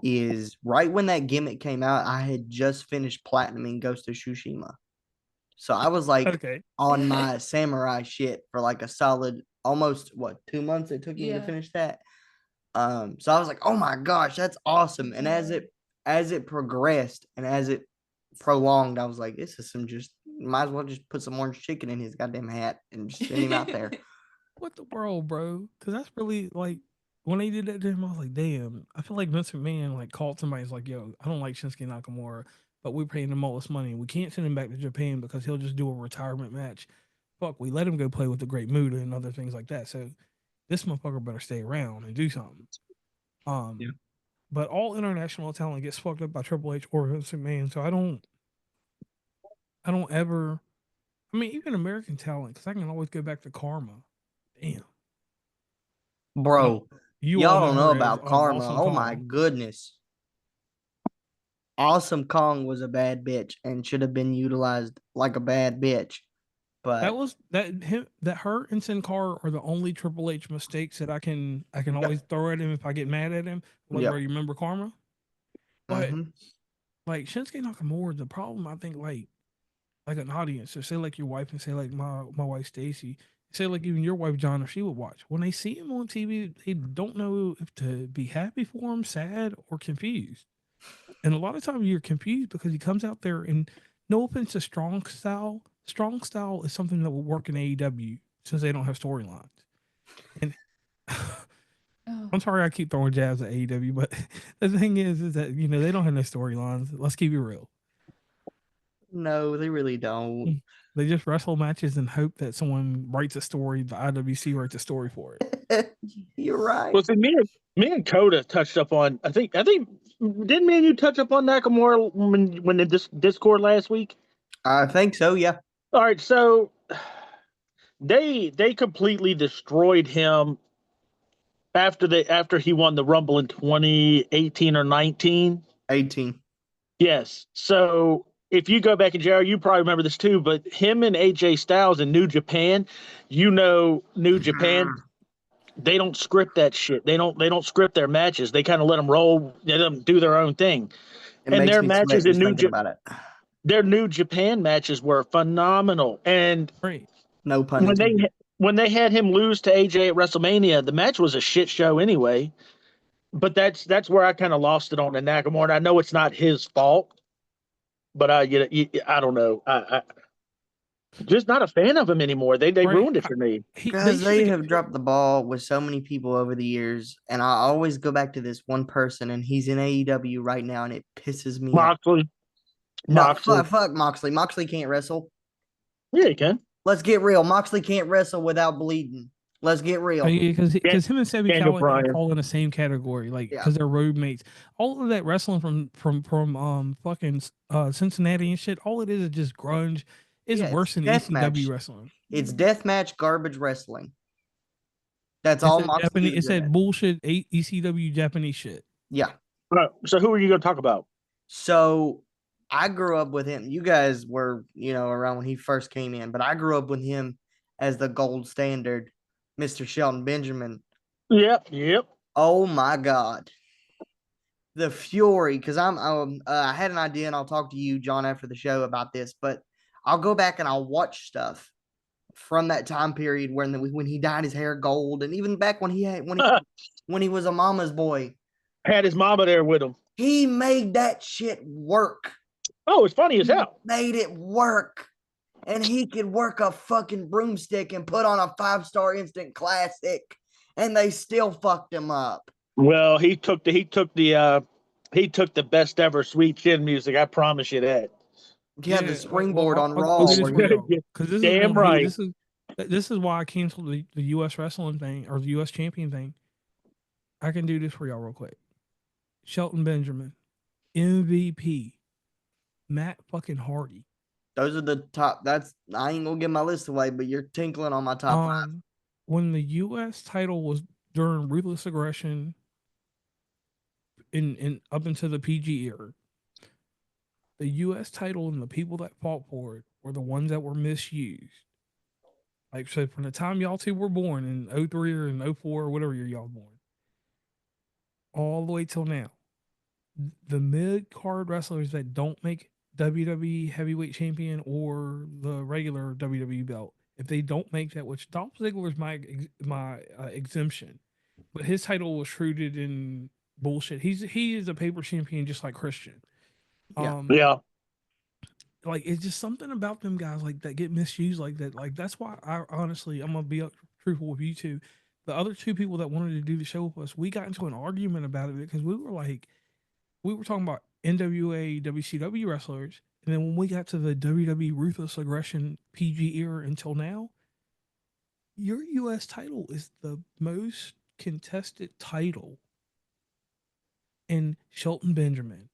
Is right when that gimmick came out, I had just finished platinuming Ghost of Tsushima, so I was like Okay. on my samurai shit for like a solid almost 2 months it took me to Yeah. finish that. So I was like, oh my gosh, that's awesome. And as it progressed and as it prolonged, I was like, this is might as well just put some orange chicken in his goddamn hat and just send him out there. What the world, bro? Because that's really like when they did that to him, I was like, damn. I feel like Vince McMahon like called somebody. He's like, yo, I don't like Shinsuke Nakamura, but we're paying him all this money. We can't send him back to Japan because he'll just do a retirement match. Fuck, we let him go play with the Great Muta and other things like that. So this motherfucker better stay around and do something. Yeah. But all international talent gets fucked up by Triple H or Vince McMahon. So I don't ever. I mean, even American talent, because I can always go back to Karma. Damn. Bro, You y'all all don't know her as, about Karma. Awesome Oh my Kong. goodness. Awesome Kong was a bad bitch and should have been utilized like a bad bitch. But That was that her and Sin Cara are the only Triple H mistakes that I can always throw at him if I get mad at him. Like, bro, you remember Karma? But like Shinsuke Nakamura, the problem I think like an audience, so say like your wife and say like my wife Stacy, say like even your wife John, if she would watch, when they see him on TV, they don't know if to be happy for him, sad, or confused. And a lot of times you're confused because he comes out there and no offense to strong style. Strong style is something that will work in AEW since they don't have storylines. And I'm sorry I keep throwing jabs at AEW, but the thing is that they don't have no storylines. Let's keep it real. no, they really don't. They just wrestle matches and hope that someone writes a story. The IWC writes a story for it. You're right. Well, see, me and Coda touched up on. I think didn't me and you touch up on Nakamura when in this Discord last week? I think so. Yeah. All right, so they completely destroyed him after he won the Rumble in 2018 or 19. 18. Yes. So if you go back and Jared, you probably remember this too, but him and AJ Styles in New Japan, New Japan, they don't script that shit. They don't script their matches. They kind of let them roll, let them do their own thing. It and makes their me matches sweat in just thinking about it. Their New Japan matches were phenomenal. And Great. No pun intended. When they had him lose to AJ at WrestleMania, the match was a shit show anyway. But that's where I kind of lost it on the Nakamura. And I know it's not his fault, but I don't know. I just not a fan of him anymore. They ruined it for me. Because they have dropped the ball with so many people over the years, and I always go back to this one person, and he's in AEW right now, and it pisses me off. Moxley. Fuck Moxley. Moxley can't wrestle. Yeah, he can. Let's get real. Moxley can't wrestle without bleeding. Let's get real. Because him and Sebby Daniel Callihan Bryan. fall in the same category, like Yeah. because they're road mates. All of that wrestling from fucking Cincinnati and shit. All it is just grunge. It's Yeah, it's worse than death ECW match. wrestling. It's deathmatch garbage wrestling. That's It's all that Moxley Japanese. is It's in that it. bullshit ECW Japanese shit. Yeah. So who are you going to talk about? So I grew up with him. You guys were, around when he first came in, but I grew up with him as the gold standard, Mr. Shelton Benjamin. Yep. Oh my God. The fury, because I had an idea, and I'll talk to you, John, after the show about this, but I'll go back and I'll watch stuff from that time period when he dyed his hair gold, and even back when he was a mama's boy. Had his mama there with him. He made that shit work. Oh, it's funny as hell. Made it work. And he could work a fucking broomstick and put on a 5-star instant classic, and they still fucked him up. Well, he took the best ever Sweet Chin music. I promise you that. Yeah, the springboard on I'll Raw. do this for y'all, because this Damn is right. This is why I canceled the U.S. wrestling thing or the U.S. champion thing. I can do this for y'all real quick. Shelton Benjamin, MVP, Matt fucking Hardy. Those are the top. I ain't gonna give my list away, but you're tinkling on my top 5. When the U.S. title was during Ruthless Aggression, in up into the PG era, the U.S. title and the people that fought for it were the ones that were misused. Like, so from the time y'all two were born in 03 or in 04 or whatever year y'all born, all the way till now, the mid card wrestlers that don't make WWE heavyweight champion or the regular WWE belt, if they don't make that, which Dolph Ziggler is my exemption, but his title was rooted in bullshit. He is a paper champion just like Christian. Yeah. Like, it's just something about them guys like that get misused like that. Like, that's why I honestly, I'm gonna be truthful with you two. The other two people that wanted to do the show with us, we got into an argument about it because we were talking about NWA WCW wrestlers, and then when we got to the WWE Ruthless Aggression PG era until now, your US title is the most contested title. And Shelton Benjamin,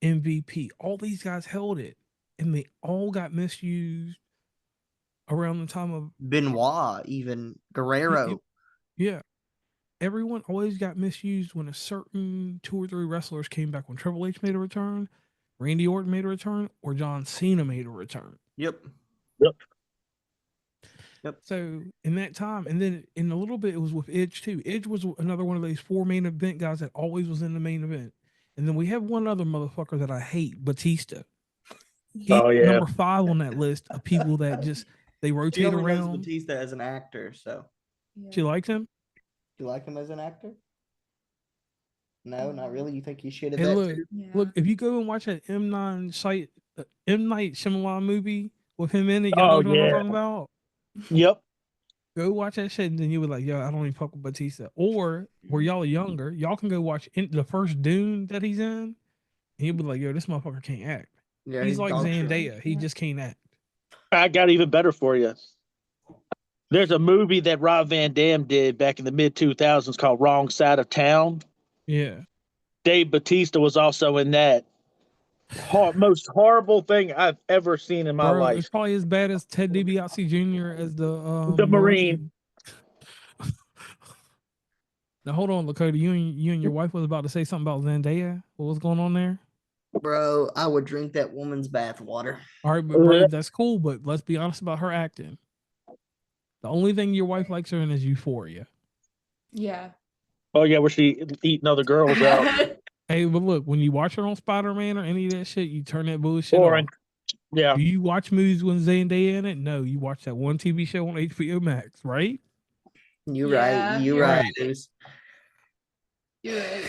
MVP, all these guys held it, and they all got misused around the time of Benoit, even Guerrero. Yeah. Everyone always got misused when a certain 2 or 3 wrestlers came back. When Triple H made a return, Randy Orton made a return, or John Cena made a return. Yep. So in that time, and then in a little bit, it was with Edge too. Edge was another one of these 4 main event guys that always was in the main event. And then we have one other motherfucker that I hate, Batista. Oh, yeah. Number 5 on that list of people that just they She rotate only knows around. Batista as an actor, so. She likes him. You like him as an actor? No, not really. You think you should have Hey, that too? look! If you go and watch that M Night Shyamalan movie with him in it, y'all know what I'm talking about. Yep. Go watch that shit, and then you were like, "Yo, I don't even fuck with Batista." Or where y'all are younger, y'all can go watch the first Dune that he's in, and you'll be like, "Yo, this motherfucker can't act." Yeah, he's like dog shit. Zendaya. He just can't act. I got even better for you. There's a movie that Rob Van Dam did back in the mid 2000s called Wrong Side of Town. Yeah. Dave Batista was also in that. Most horrible thing I've ever seen in my life. It's probably as bad as Ted DiBiase Jr. as The Marine. Now hold on, Lakota. You and your wife was about to say something about Zendaya. What was going on there? Bro, I would drink that woman's bathwater. All right, but bro, that's cool. But let's be honest about her acting. The only thing your wife likes her in is Euphoria. Yeah. Oh yeah, where she eating other girls out. Hey, but look, when you watch her on Spider-Man or any of that shit, you turn that bullshit off. Yeah. Do you watch movies with Zendaya in it? No, you watch that one TV show on HBO Max, right? You're right. You're right. You're right.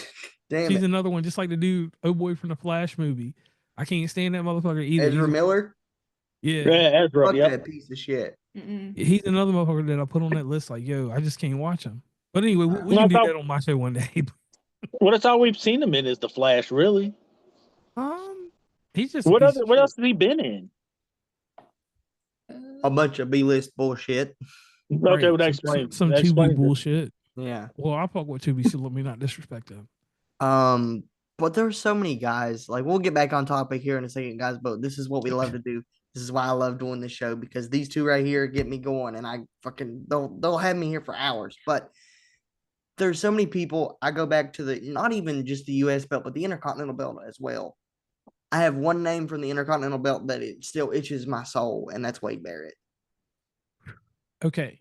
Damn She's it. another one, just like the dude, oh boy from the Flash movie. I can't stand that motherfucker either. Ezra Miller? Yeah. Ezra. Fuck that piece of shit. He's another motherfucker that I put on that list. Like, yo, I just can't watch him. But anyway, we can do that on my show one day. Well, that's all we've seen him in is the Flash, really. He's just what else has he been in? A bunch of B-list bullshit. Okay, well, that explains. some That 2B explains it. bullshit. Yeah. Well, I fuck with 2B, so let me not disrespect them. But there's so many guys. Like we'll get back on topic here in a second, guys. But this is what we love to do. This is why I love doing this show because these two right here get me going, and I fucking they'll have me here for hours. But there's so many people. I go back to the not even just the U.S. belt, but the Intercontinental belt as well. I have one name from the Intercontinental belt that it still itches my soul, and that's Wade Barrett. Okay.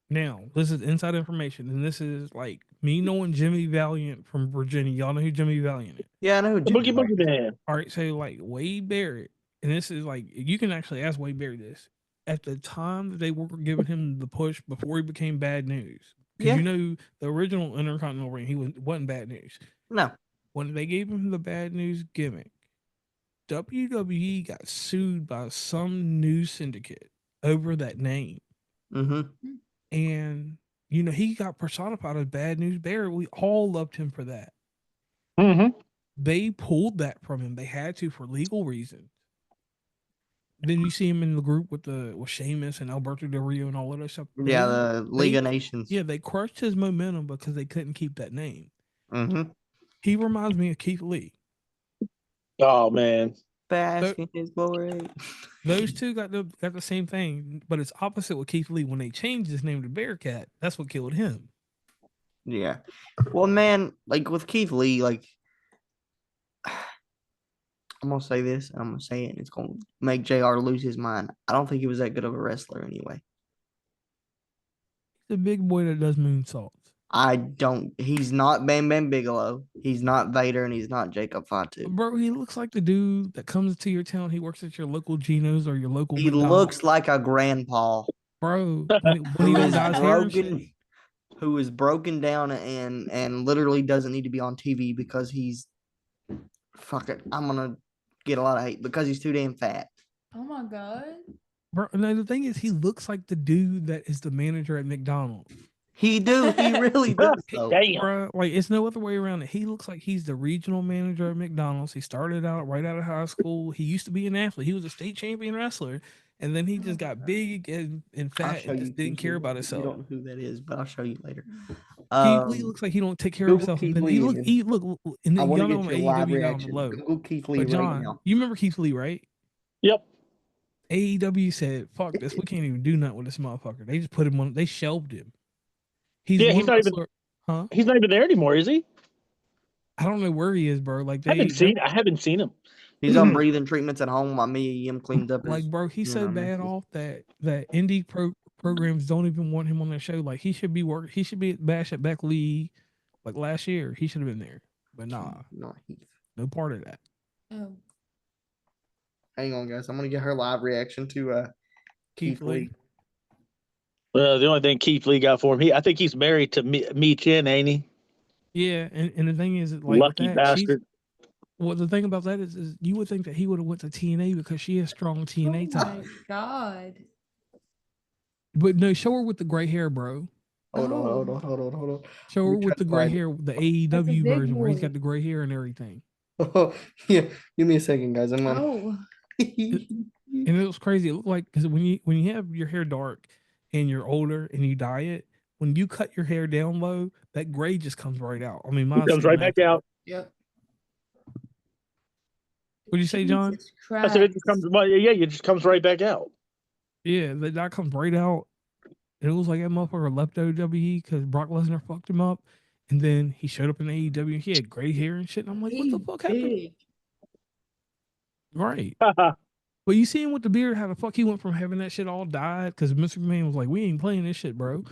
Now, this is inside information, and this is like me knowing Jimmy Valiant from Virginia. Y'all know who Jimmy Valiant is. Yeah, I know who The Jimmy Boogie Man. All right, so like Wade Barrett, and this is like you can actually ask Wade Barrett this. At the time that they were giving him the push before he became bad news, because Yeah. you know the original Intercontinental reign, he wasn't bad news. No. When they gave him the bad news gimmick, WWE got sued by some news syndicate over that name. Mm-hmm. And you know, he got personified as Bad News Barrett. We all loved him for that. Mm-hmm. They pulled that from him. They had to for legal reasons. Then you see him in the group with Sheamus and Alberto Del Rio and all of that stuff. Yeah, the League of Nations. Yeah, they crushed his momentum because they couldn't keep that name. Mm-hmm. He reminds me of Keith Lee. Oh man. Bask in his glory. Those two got the same thing, but it's opposite with Keith Lee. When they changed his name to Bearcat, that's what killed him. Yeah. Well, man, like with Keith Lee, like I'm gonna say this, and I'm gonna say it, and it's gonna make JR lose his mind. I don't think he was that good of a wrestler anyway. The big boy that does moonsaults. He's not Bam Bam Bigelow. He's not Vader, and he's not Jacob Fatu. Bro, he looks like the dude that comes to your town. He works at your local Geno's or your local He McDonald's. looks like a grandpa. Bro, when he don't dye his hair and shit. Who is broken down and literally doesn't need to be on TV because he's fuck it. I'm gonna get a lot of hate because he's too damn fat. Oh my god. Bro, no, the thing is, he looks like the dude that is the manager at McDonald's. He really does. Damn. Bro, like it's no other way around it. He looks like he's the regional manager at McDonald's. He started out right out of high school. He used to be an athlete. He was a state champion wrestler, and then he just got big and fat and just didn't care about himself. You don't know who that is, but I'll show you later. Keith Lee looks like he don't take care of himself. And then he look, and then I want to y'all get know your live AEW down the reaction. low. Google Keith Lee But John, right now. you remember Keith Lee, right? Yep. AEW said, "Fuck this, we can't even do nothing with this motherfucker." They just put him on. They shelved him. He's not wrestler, even. huh? He's not even there anymore, is he? I don't know where he is, bro. Like I haven't seen him. He's on breathing treatments at home while Mia Yim cleaned up. Like, bro, he's so bad off that indie programs don't even want him on their show. Like, he should be He should be at Bash at Beck Lee, like last year. He should have been there, but nah, no part of that. Oh. Hang on, guys. I'm gonna get her live reaction to Keith Lee. Well, the only thing Keith Lee got for him, I think he's married to Mi Chin, ain't he? Yeah, and the thing is, like, Lucky bastard. Well, the thing about that is you would think that he would have went to TNA because she has strong TNA ties. Oh my god. But no, show her with the gray hair, bro. Hold on. Show her with the gray hair, the AEW version where he's boy. got the gray hair and everything. Oh, yeah, give me a second, guys. I'm gonna. Oh. And it was crazy. It looked like because when you have your hair dark and you're older and you dye it, when you cut your hair down low, that gray just comes right out. I mean, mine It comes right back out. Yep. What'd you say, John? Jesus I said it Christ. just comes. Well, yeah, it just comes right back out. Yeah, that comes right out. And it was like that motherfucker left WWE because Brock Lesnar fucked him up. And then he showed up in AEW and he had gray hair and shit. And I'm like, what the fuck happened? Big. Right. But you see him with the beard, how the fuck he went from having that shit all dyed because Mr. McMahon was like, we ain't playing this shit, bro.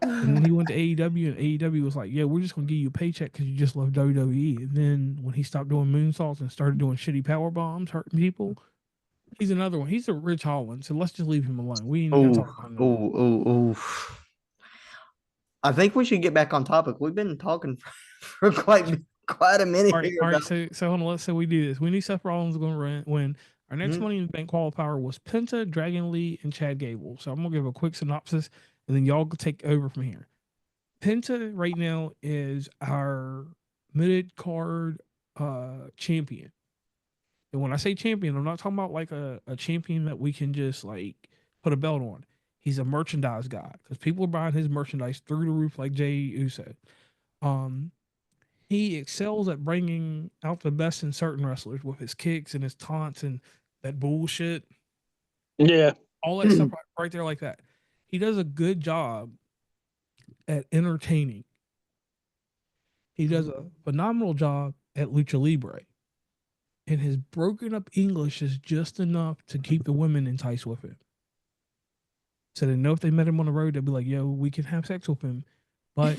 And then he went to AEW and AEW was like, yeah, we're just going to give you a paycheck because you just love WWE. And then when he stopped doing moonsaults and started doing shitty power bombs, hurting people, he's another one. He's a Rich Holland, so let's just leave him alone. We ain't gonna talk about him. Oh. I think we should get back on topic. We've been talking for quite a minute. All right. So hold on. Let's say we do this. We knew Seth Rollins was going to win. Our next Money in the Bank qualifier was Penta, Dragon Lee, and Chad Gable. So I'm gonna give a quick synopsis, and then y'all can take over from here. Penta right now is our mid card champion. And when I say champion, I'm not talking about like a champion that we can just like put a belt on. He's a merchandise guy because people are buying his merchandise through the roof, like Jay Uso. He excels at bringing out the best in certain wrestlers with his kicks and his taunts and that bullshit. Yeah. All that stuff right there like that. He does a good job at entertaining. He does a phenomenal job at lucha libre. And his broken up English is just enough to keep the women enticed with him. So they know if they met him on the road, they'll be like, yo, we can have sex with him. But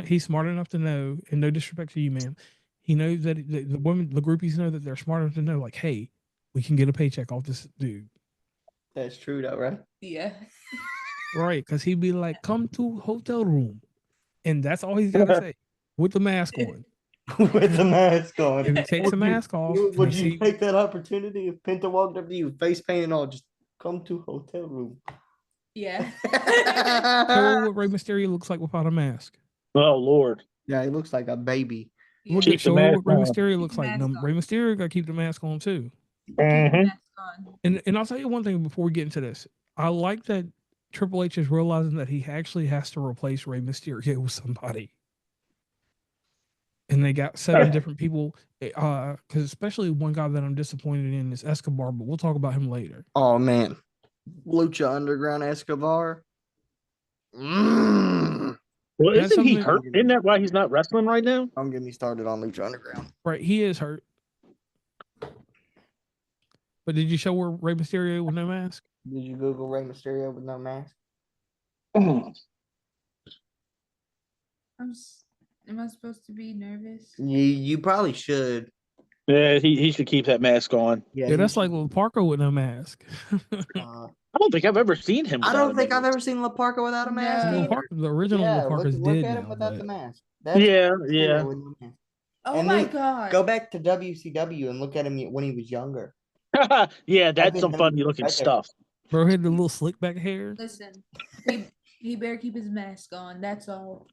he's smart enough to know, and no disrespect to you, ma'am. He knows that the women, the groupies know that they're smart enough to know, like, hey, we can get a paycheck off this dude. That's true, though, right? Yeah. Right, because he'd be like, come to hotel room. And that's all he's got to say with the mask on. With the mask on. If he takes the mask off, Would you take that opportunity if Penta walked up to you, face paint and all, just come to hotel room? Yeah. Show what Rey Mysterio looks like without a mask. Oh Lord. Yeah, he looks like a baby. Yeah. Look Keep at the show mask what Rey on. Mysterio Keep looks the like. mask No, on. Rey Mysterio got to keep the mask on too. Keep the Mhm. mask on. And I'll tell you one thing before we get into this. I like that Triple H is realizing that he actually has to replace Rey Mysterio with somebody. And they got 7 different people. Because especially one guy that I'm disappointed in is Escobar, but we'll talk about him later. Oh man, Lucha Underground Escobar. Well, That's isn't he something- hurt? Isn't that why he's not wrestling right now? Don't get me started on Lucha Underground. Right, he is hurt. But did you show where Rey Mysterio with no mask? Did you Google Rey Mysterio with no mask? Am I supposed to be nervous? You probably should. Yeah, he should keep that mask on. Yeah, that's like Lil Parker with no mask. I don't think I've ever seen him. I without don't a think I've mask. ever seen La Parka without a mask. No. Lil either. Parker, the original Yeah, Lil Parker's look dead at him now. without But the mask. That's Yeah, Rey Mysterio yeah. with no mask. Oh And my then god. Go back to WCW and look at him when he was younger. Yeah, that's think some him funny looking right there. stuff. bro had the little slick back hair. Listen, he better keep his mask on. That's all.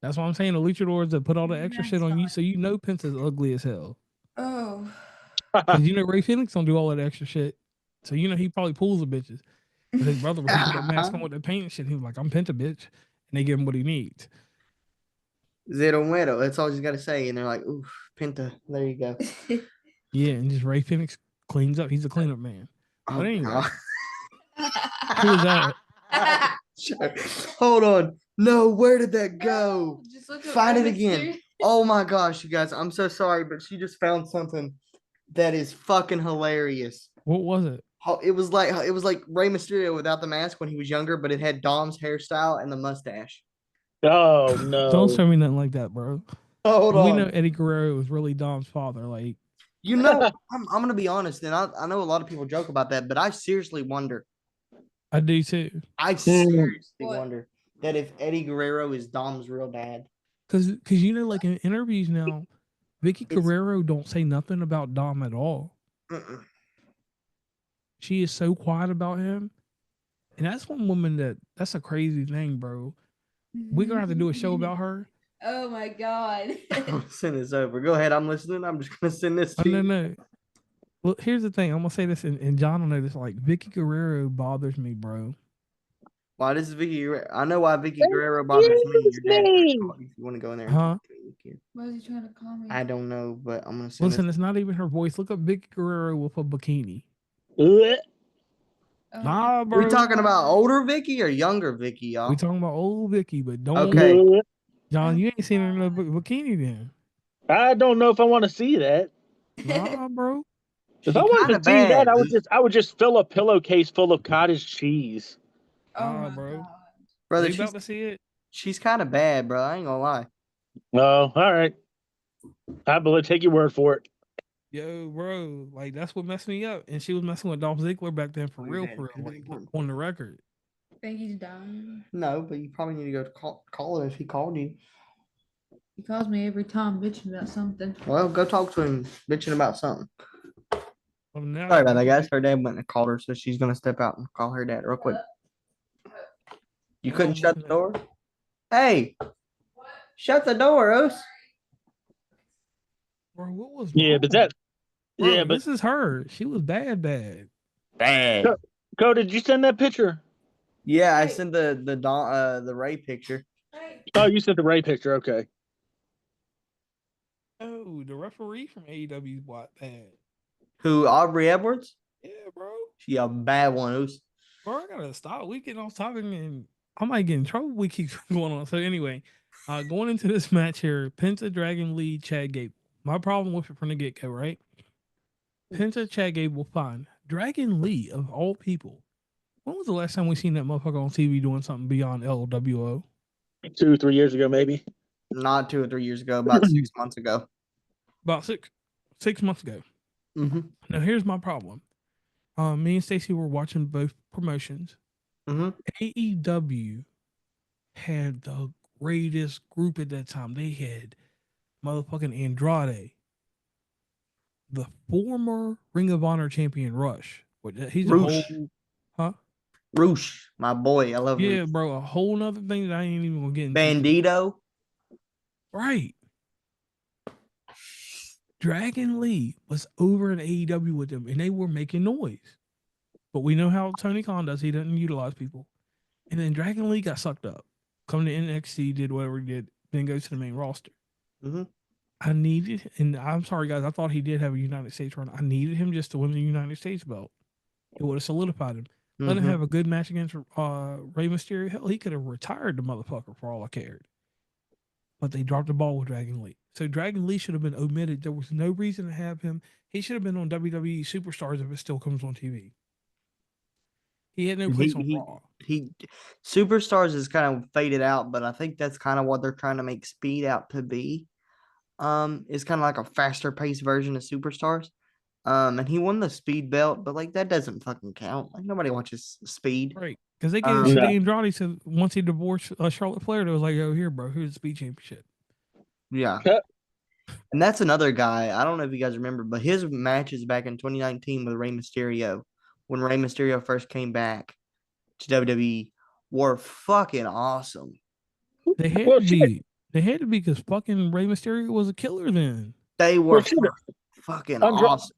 That's what I'm saying. The luchadors that put all the extra shit on you, Mask so you know Penta's ugly as hell. Oh. Because you know Ray Phoenix don't do all that extra shit. So you know he probably pulls the bitches. But his brother, when he put that mask on with that paint and shit, he was like, I'm Penta, bitch. And they give him what he needs. Zero Muero. That's all he's got to say. And they're like, ooh, Penta. There you go. Yeah, and just Ray Phoenix cleans up. He's a cleanup man. Oh, But anyway, God. who is that? Sure. Hold on. No, where did that go? Just look at Find it Rey again. Mysterio. Oh my gosh, you guys. I'm so sorry, but she just found something that is fucking hilarious. What was it? It was like Rey Mysterio without the mask when he was younger, but it had Dom's hairstyle and the mustache. Oh no! Don't show me nothing like that, bro. Hold We on. know Eddie Guerrero was really Dom's father. Like, You know, I'm gonna be honest, and I know a lot of people joke about that, but I seriously wonder. I do too. I seriously What? wonder that if Eddie Guerrero is Dom's real dad. Cause you know, like in interviews now, Vicky It's- Guerrero don't say nothing about Dom at all. Mm-mm. She is so quiet about him. And that's one woman that's a crazy thing, bro. We're gonna have to do a show about her. Oh my god. I'll send this over. Go ahead, I'm listening. I'm just gonna send this Oh, to no, you. no. Well, here's the thing. I'm gonna say this, and John will know this. Like, Vicky Guerrero bothers me, bro. Why this is Vicky Guerrero? I know why Vicky Guerrero bothers me. Your dad tried to call you if you want to go in there and Huh? talk to me, you can. What is he trying to call me? I don't know, but I'm gonna send Listen, this. it's not even her voice. Look up Vicky Guerrero with a bikini. Ugh. Oh, Nah, Are bro. we talking about older Vicky or younger Vicky, y'all? We talking about old Vicky, but don't. Okay. Ugh. John, you ain't seen her in a bikini then. I don't know if I want to see that. Nah, bro. If She I wanted kinda to see that, bad, dude. I would just fill a pillowcase full of cottage cheese. Oh Nah, my bro. god. Brother, You about to see it? she's kind of bad, bro. I ain't gonna lie. Oh, all right. I believe. Take your word for it. Yo, bro, like that's what messed me up. And she was messing with Dolph Ziggler back then for Oh, real, yeah, for could've real, been like important. on the record. Think he's dying. No, but you probably need to go to call him if he called you. He calls me every time bitching about something. Well, go talk to him, bitching about something. Well, now, Sorry about that, guys. Her dad went and called her, so she's gonna step out and call her dad real quick. You Hold couldn't on, shut the listen. door? Hey, shut the door, Ose. Bro, what was Yeah, wrong? but that. Bro, Yeah, but this is her. She was bad. Bad. Cody, did you send that picture? Yeah, I sent the Ray picture. Oh, you sent the Ray picture. Okay. Oh, the referee from AEW is what bad. Who, Aubrey Edwards? Yeah, bro. She a bad one. Bro, I gotta stop. We getting off topic and I might get in trouble. We keep going on. So anyway, going into this match here, Penta, Dragon Lee, Chad Gable. My problem with it from the get go, right? Penta, Chad Gable, fine. Dragon Lee, of all people. When was the last time we seen that motherfucker on TV doing something beyond LWO? 2-3 years ago, maybe. Not 2 or 3 years ago, about 6 months ago. About six months ago. Mm-hmm. Now here's my problem. Me and Stacy were watching both promotions. Mm-hmm. AEW had the greatest group at that time. They had motherfucking Andrade, the former Ring of Honor champion Rush. He's a Roosh. whole, huh? Roosh, my boy. I love Yeah, Roosh. bro, a whole nother thing that I ain't even gonna get into. Bandito. Right. Dragon Lee was over in AEW with them and they were making noise. But we know how Tony Khan does. He doesn't utilize people. And then Dragon Lee got sucked up. Come to NXT, did whatever he did, then goes to the main roster. Mm-hmm. I needed, and I'm sorry, guys, I thought he did have a United States run. I needed him just to win the United States belt. It would have solidified him. Let him Mm-hmm. have a good match against Rey Mysterio. Hell, he could have retired the motherfucker for all I cared. But they dropped the ball with Dragon Lee. So Dragon Lee should have been omitted. There was no reason to have him. He should have been on WWE Superstars if it still comes on TV. He had no place on Raw. He Superstars is kind of faded out, but I think that's kind of what they're trying to make Speed out to be. It's kind of like a faster paced version of Superstars. And he won the Speed belt, but like that doesn't fucking count. Like nobody watches Speed. Right. Because they gave it to No. Andrade. So once he divorced Charlotte Flair, they was like, oh, here, bro, here's the Speed Championship. Yeah. Yep. And that's another guy. I don't know if you guys remember, but his matches back in 2019 with Rey Mysterio, when Rey Mysterio first came back to WWE, were fucking awesome. They had Well, to be. They had to be because fucking Rey Mysterio was a killer then. They were Well, shit. fucking Andra- awesome.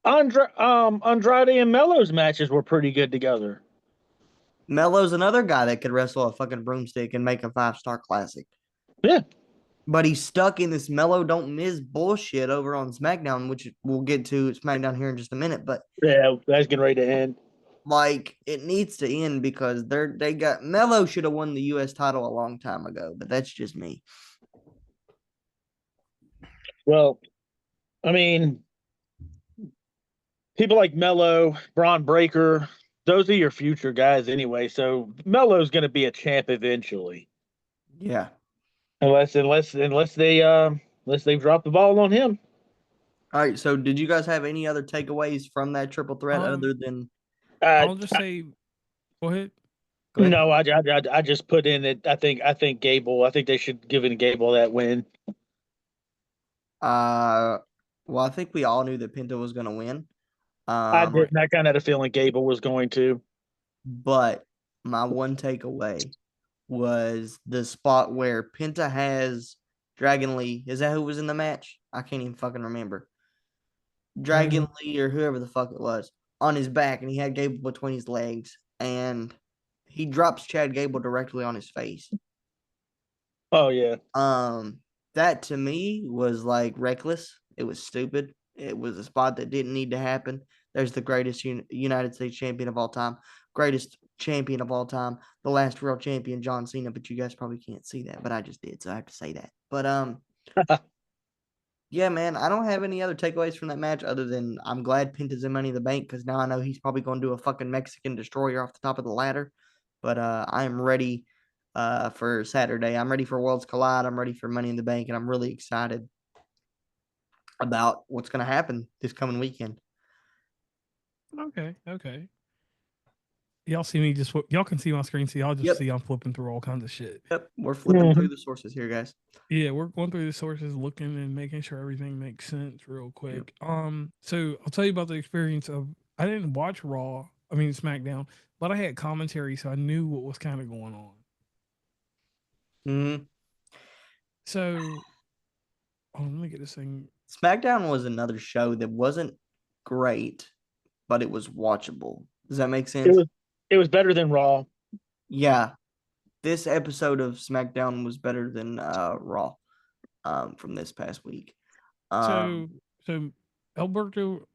Andrade and Mello's matches were pretty good together. Melo's another guy that could wrestle a fucking broomstick and make a 5-star classic. Yeah. But he's stuck in this Melo don't miss bullshit over on SmackDown, which we'll get to SmackDown here in just a minute. But Yeah, that's getting ready to end. like it needs to end because they got Melo should have won the US title a long time ago, but that's just me. Well, I mean, people like Mello, Braun Breaker, those are your future guys anyway. So Mello's going to be a champ eventually, Yeah. unless they've dropped the ball on him. All right. So did you guys have any other takeaways from that triple threat other than I'll just say, go ahead. go ahead. No, I just put in that I think Gable. I think they should give it Gable that win. Well, I think we all knew that Pinto was gonna win. I did. I kind of had a feeling Gable was going to. But my one takeaway was the spot where Penta has Dragon Lee. Is that who was in the match? I can't even fucking remember. Dragon Lee or whoever the fuck it was on his back, and he had Gable between his legs, and he drops Chad Gable directly on his face. Oh yeah. That to me was like reckless. It was stupid. It was a spot that didn't need to happen. There's the greatest United States champion of all time, greatest champion of all time, the last real champion, John Cena. But you guys probably can't see that, but I just did, so I have to say that. But yeah, man, I don't have any other takeaways from that match other than I'm glad Penta's in Money in the Bank because now I know he's probably going to do a fucking Mexican destroyer off the top of the ladder. But I am ready for Saturday. I'm ready for Worlds Collide. I'm ready for Money in the Bank, and I'm really excited about what's going to happen this coming weekend. Okay. Y'all see me just y'all can see my screen, so y'all just see I'm flipping through all kinds of shit. Yep, we're flipping through the sources here, guys. Yeah, we're going through the sources, looking and making sure everything makes sense real quick. So I'll tell you about the experience of I didn't watch SmackDown, but I had commentary, so I knew what was kind of going on. Mm-hmm. So let me get this thing. SmackDown was another show that wasn't great, but it was watchable. Does that make It sense? was it was better than Raw. Yeah. This episode of SmackDown was better than Raw from this past week. So Alberto,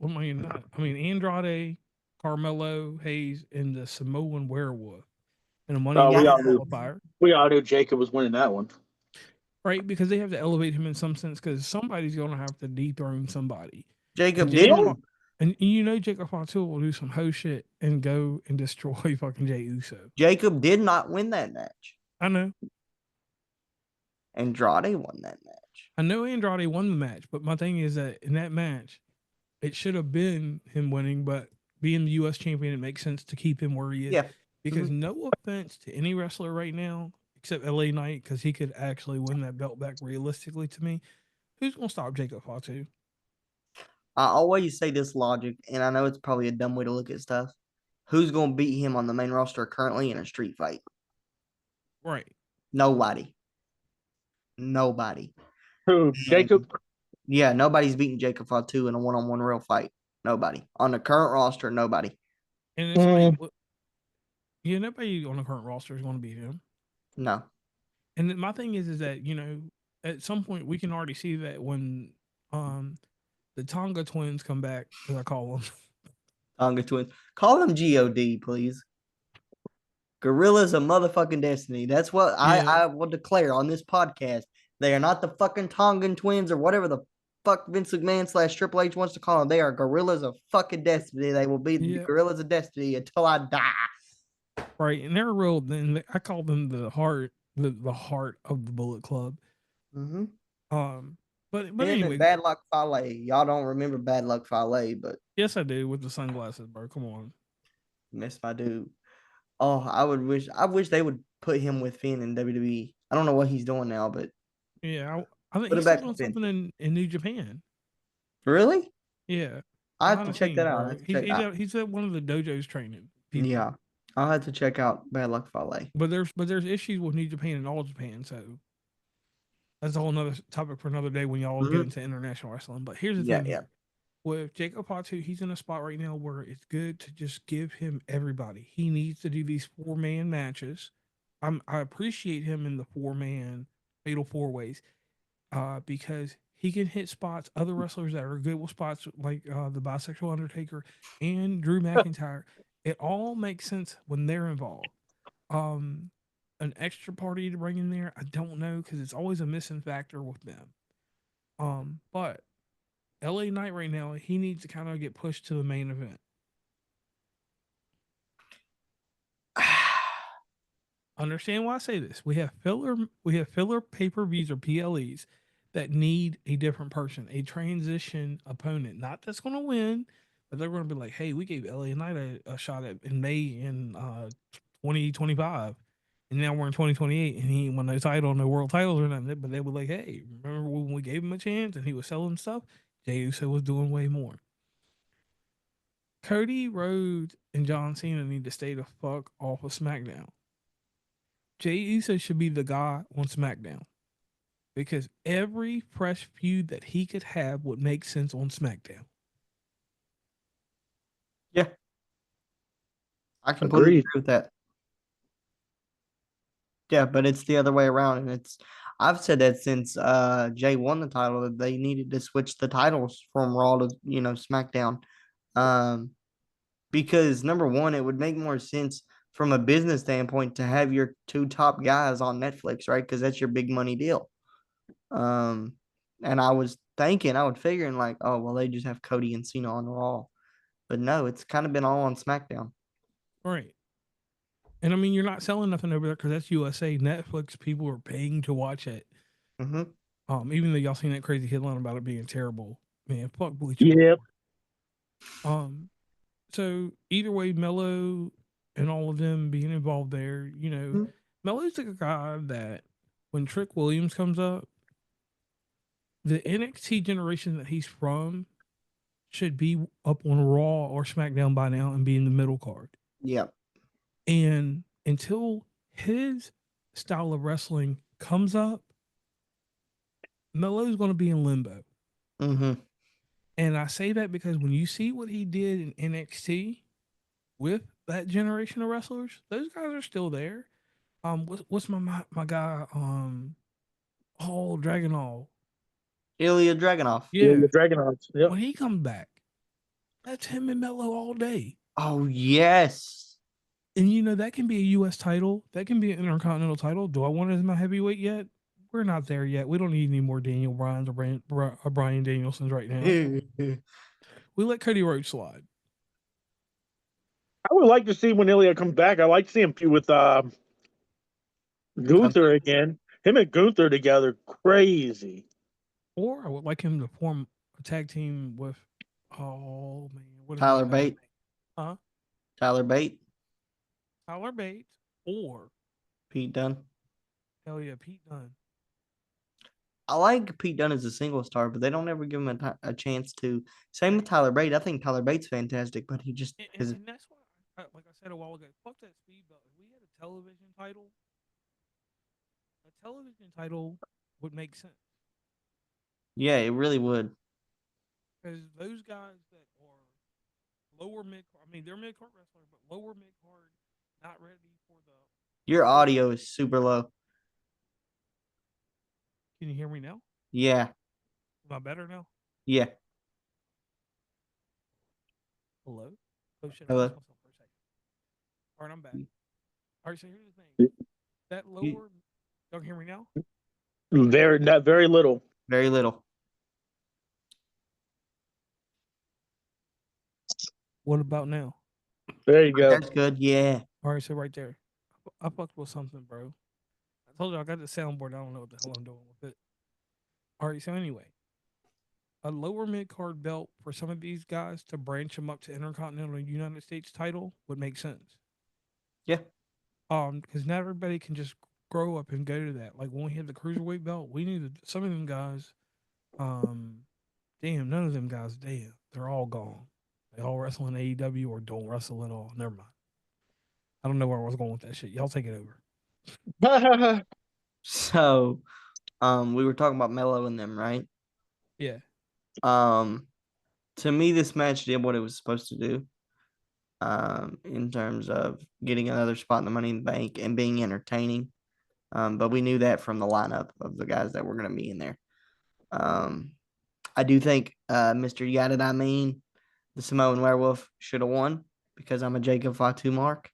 Andrade, Carmelo Hayes, and the Samoan Werewolf in a Money in Oh, the we Bank all knew. qualifier, We all knew Jacob was winning that one. right? Because they have to elevate him in some sense because somebody's going to have to dethrone somebody. Jacob And did. And Jacob Fatu will do some hoe shit and go and destroy fucking Jey Uso. Jacob did not win that match. I know. Andrade won that match. I know Andrade won the match, but my thing is that in that match, it should have been him winning, but being the U.S. champion, it makes sense to keep him where he is. Yeah. Because no offense to any wrestler right now, except LA Knight, because he could actually win that belt back realistically to me. Who's going to stop Jacob Fatu? I always say this logic, and I know it's probably a dumb way to look at stuff. Who's going to beat him on the main roster currently in a street fight? Right. Nobody. Nobody. Who? Jacob? Yeah, nobody's beating Jacob Fatu in a one-on-one real fight. Nobody. On the current roster, nobody. And it's like, nobody on the current roster is going to beat him. No. And my thing is that, at some point we can already see that when the Tonga twins come back, as I call them. Tonga twins. Call them God, please. Gorillas of motherfucking destiny. That's what I will declare on this podcast. They are not the fucking Tongan twins or whatever the fuck Vince McMahon / Triple H wants to call them. They are gorillas of fucking destiny. They will be the gorillas of destiny until I die. Right. And they're real. Then I call them the heart, the heart of the Bullet Club. Mm-hmm. But Him anyway, and Bad Luck Fale. Y'all don't remember Bad Luck Fale, but yes, I do with the sunglasses, bro. Come on. miss my dude. Oh, I wish they would put him with Finn in WWE. I don't know what he's doing now, but yeah, I think put he's him still back doing with Finn. something in New Japan. Really? Yeah, I have to check that out. He's at one of the dojos training people. Yeah, I'll have to check out Bad Luck Fale. But there's issues with New Japan and all Japan, so that's a whole nother topic for another day when y'all get into international wrestling. But here's the thing. Yeah. With Jacob Fatu, he's in a spot right now where it's good to just give him everybody. He needs to do these 4-man matches. I appreciate him in the 4-man fatal 4-ways because he can hit spots. Other wrestlers that are good with spots like the bisexual Undertaker and Drew McIntyre, it all makes sense when they're involved. An extra party to bring in there, I don't know because it's always a missing factor with them. But LA Knight right now, he needs to kind of get pushed to the main event. Understand why I say this? We have filler pay-per-views or PLEs that need a different person, a transition opponent. Not that's going to win, but they're going to be like, hey, we gave LA Knight a shot at in May in 2025. And now we're in 2028, and he won no title, no world titles or nothing. But they were like, hey, remember when we gave him a chance and he was selling stuff? Jey Uso was doing way more. Cody Rhodes and John Cena need to stay the fuck off of SmackDown. Jey Uso should be the guy on SmackDown because every fresh feud that he could have would make sense on SmackDown. Yeah. I completely agree with that. Yeah, but it's the other way around, and I've said that since Jay won the title that they needed to switch the titles from Raw to SmackDown, because number one, it would make more sense from a business standpoint to have your two top guys on Netflix, right? Because that's your big money deal. And I was figuring like, oh well, they just have Cody and Cena on Raw, but no, it's kind of been all on SmackDown. Right. And I mean, you're not selling nothing over there because that's USA. Netflix people are paying to watch it. Mm-hmm. Even though y'all seen that crazy headline about it being terrible, man, fuck Bleach. Yep. So either way, Mello and all of them being involved there, Mello's like a guy that when Trick Williams comes up, the NXT generation that he's from should be up on Raw or SmackDown by now and be in the middle card. Yep. And until his style of wrestling comes up, Melo's going to be in limbo. Mm-hmm. And I say that because when you see what he did in NXT, with that generation of wrestlers. Those guys are still there. What's my guy? Oh, Dragunov. Ilya Dragunov. Yeah, the Dragonauts. Yep. when he comes back, that's him and Mello all day. Oh yes. And you know that can be a U.S. title. That can be an Intercontinental title. Do I want it as my heavyweight yet? We're not there yet. We don't need any more Daniel Bryan's or Brian Danielsons right now. We let Cody Rhodes slide. I would like to see when Ilya comes back. I like to see him feud with Gunther again. Him and Gunther together, crazy. Or I would like him to form a tag team with, oh man, what is Tyler that guy's Bate. name? Huh? Tyler Bate. Tyler Bates or Pete Dunne. hell yeah, Pete Dunne. I like Pete Dunne as a single star, but they don't ever give him a chance to. Same with Tyler Bate. I think Tyler Bate's fantastic, but he just is. And that's why, like I said a while ago, fuck that speed belt. If we had a television title would make sense. Yeah, it really would. Because those guys that are lower mid, I mean, they're mid card wrestlers, but lower mid card, not ready for the. Your audio is super low. Can you hear me now? Yeah. Am I better now? Yeah. Hello? Oh shit, I Hello. lost myself for a second. All right, I'm back. All right, so here's the thing. That lower, don't hear me now? Very little. Very little. What about now? There you go. That's good. Yeah. All right, so right there. I fucked with something, bro. I told you I got the soundboard. I don't know what the hell I'm doing with it. All right, so anyway, a lower mid card belt for some of these guys to branch them up to Intercontinental United States title would make sense. Yeah. Because not everybody can just grow up and go to that. Like when we had the cruiserweight belt, we needed some of them guys. Damn, none of them guys. Damn, they're all gone. They all wrestle in AEW or don't wrestle at all. Never mind. I don't know where I was going with that shit. Y'all take it over. So, we were talking about Mello and them, right? Yeah. To me, this match did what it was supposed to do. In terms of getting another spot in the Money in the Bank and being entertaining. But we knew that from the lineup of the guys that were going to be in there. I do think Mr. Yada I mean, the Samoan Werewolf should have won because I'm a Jacob Fatu mark.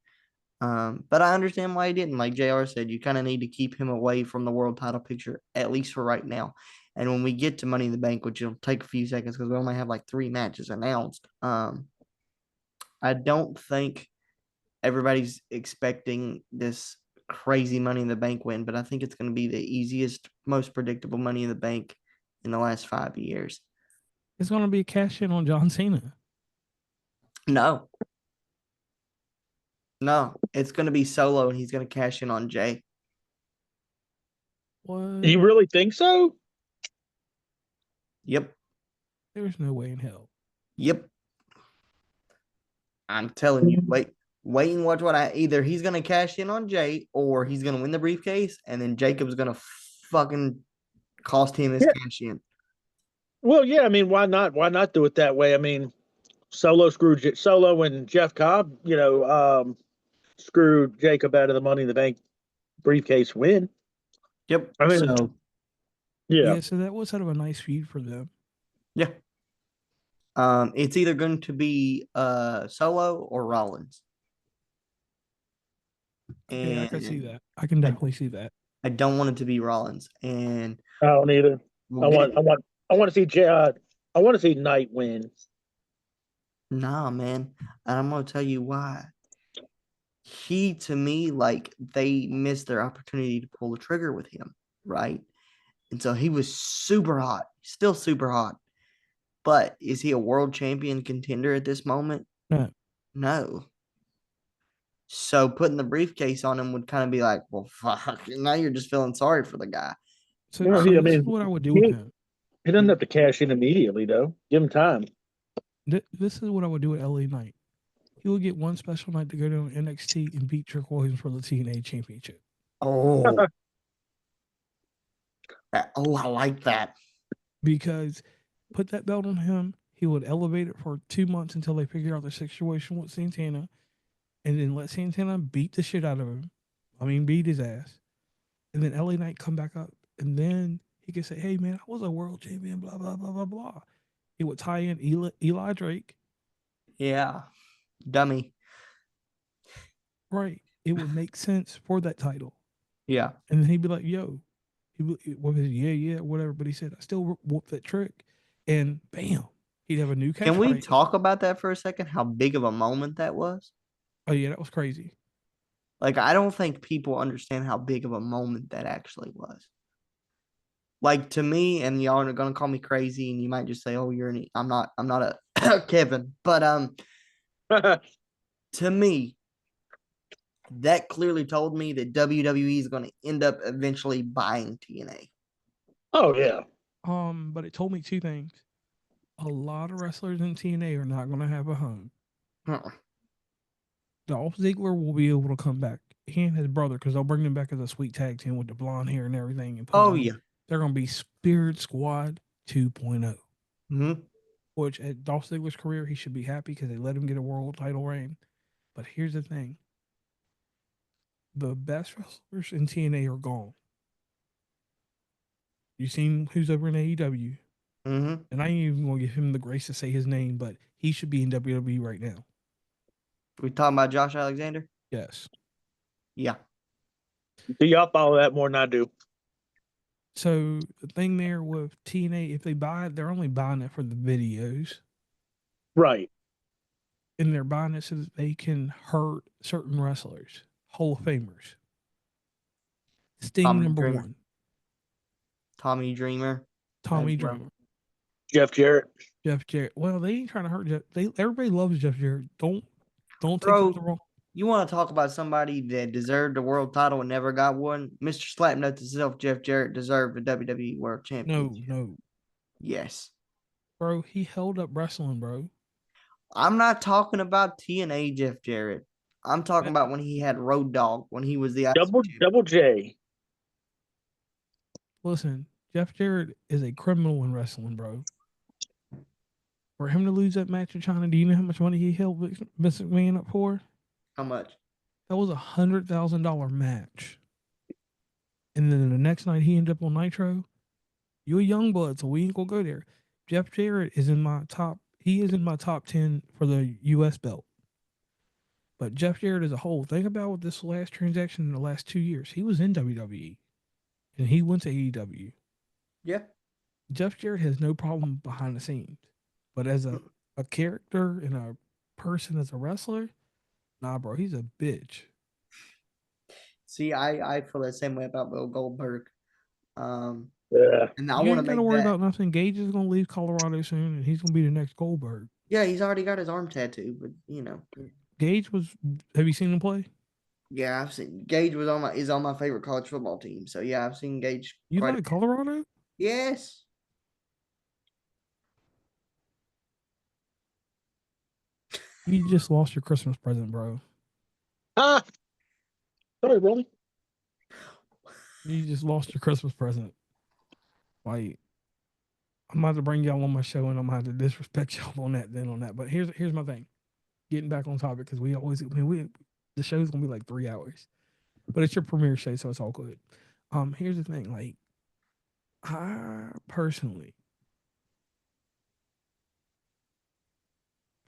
But I understand why he didn't. Like JR said, you kind of need to keep him away from the world title picture, at least for right now. And when we get to Money in the Bank, which will take a few seconds because we only have like 3 matches announced, I don't think everybody's expecting this crazy Money in the Bank win, but I think it's going to be the easiest, most predictable Money in the Bank in the last 5 years. It's going to be a cash in on John Cena. No. No, it's going to be Solo, and he's going to cash in on Jay. What? You really think so? Yep. There's no way in hell. Yep. I'm telling you, wait and watch what either he's going to cash in on Jay or he's going to win the briefcase, and then Jacob's going to fucking cost him his cash in. Well, yeah. I mean, why not? Why not do it that way? I mean, Solo and Jeff Cobb, screwed Jacob out of the Money in the Bank briefcase win. Yep. I mean, so, yeah, so that was sort of a nice feud for them. Yeah. It's either going to be Solo or Rollins. Yeah, I can see that. I can definitely see that. I don't want it to be Rollins, and I don't either. I want to see I want to see Knight win. Nah, man, and I'm gonna tell you why. He, to me, like they missed their opportunity to pull the trigger with him, right? And so he was super hot, still super hot. But is he a world champion contender at this moment? No. So putting the briefcase on him would kind of be like, well, fuck. Now you're just feeling sorry for the guy. So, this is what I would do with him. He doesn't have to cash in immediately, though. Give him time. This is what I would do with LA Knight. He would get one special night to go to NXT and beat Trick Williams for the TNA Championship. Oh. I like that. Because put that belt on him, he would elevate it for 2 months until they figure out the situation with Santana. and then let Santana beat the shit out of him. I mean, beat his ass. And then LA Knight come back up. And then he could say, hey, man, I was a world champion, blah, blah, blah, blah, blah. It would tie in Eli Drake. Yeah. Dummy. Right. It would make sense for that title. Yeah. And then he'd be like, yo, yeah, whatever. But he said, I still whoop that trick. And bam, he'd have a new catchphrase. Can we talk about that for a second? How big of a moment that was? Oh, yeah, that was crazy. Like, I don't think people understand how big of a moment that actually was. Like, to me, and y'all are gonna call me crazy, and you might just say, "Oh, I'm not a Kevin," but to me, that clearly told me that WWE is going to end up eventually buying TNA. Oh yeah. But it told me two things. A lot of wrestlers in TNA are not going to have a home. Uh-uh. Dolph Ziggler will be able to come back. He and his brother, because they'll bring them back as a sweet tag team with the blonde hair and everything. And Oh yeah. They're going to be Spirit Squad 2.0. Mm-hmm. Which at Dolph Ziggler's career, he should be happy because they let him get a world title reign. But here's the thing. The best wrestlers in TNA are gone. You seen who's over in AEW? Mm-hmm. And I ain't even going to give him the grace to say his name, but he should be in WWE right now. We talking about Josh Alexander? Yes. Yeah. Do y'all follow that more than I do? So the thing there with TNA, if they buy it, they're only buying it for the videos. Right. And they're buying it so that they can hurt certain wrestlers, Hall of Famers. Sting Tommy number Dreamer. 1. Tommy Dreamer. Tommy as well. Dreamer. Jeff Jarrett. Jeff Jarrett. Well, they ain't trying to hurt Jeff. Everybody loves Jeff Jarrett. Don't take Bro, that the wrong. you want to talk about somebody that deserved the world title and never got one? Mr. Slapnut himself, Jeff Jarrett, deserved the WWE World Championship. No. Yes. Bro, he held up wrestling, bro. I'm not talking about TNA Jeff Jarrett. I'm talking about when he had Road Dogg, when he was the IC champion. Double J. Listen, Jeff Jarrett is a criminal in wrestling, bro. For him to lose that match in China, do you know how much money he held Vince McMahon up for? How much? That was $100,000 match. And then the next night he ended up on Nitro. You're a young blood, so we ain't gonna go there. Jeff Jarrett is in my top. He is in my top 10 for the U.S. belt. But Jeff Jarrett as a whole, think about what this last transaction in the last 2 years. He was in WWE, and he went to AEW. Yeah. Jeff Jarrett has no problem behind the scenes, but as a character and a person as a wrestler, nah, bro, he's a bitch. See, I feel the same way about Bill Goldberg. Yeah. And I You want to ain't got to make worry that. about nothing. Gage is gonna leave Colorado soon, and he's gonna be the next Goldberg. Yeah, he's already got his arm tattoo, but you know. Gage was. Have you seen him play? Yeah, I've seen Gage is on my favorite college football team. So yeah, I've seen Gage You quite a like bit. Colorado? Yes. You just lost your Christmas present, bro. Ah. Sorry, really? You just lost your Christmas present. Like, I'm about to bring y'all on my show, and I'm gonna have to disrespect y'all on that. But here's my thing. Getting back on topic because the show's gonna be like 3 hours, but it's your premiere show, so it's all good. Here's the thing. Like, I personally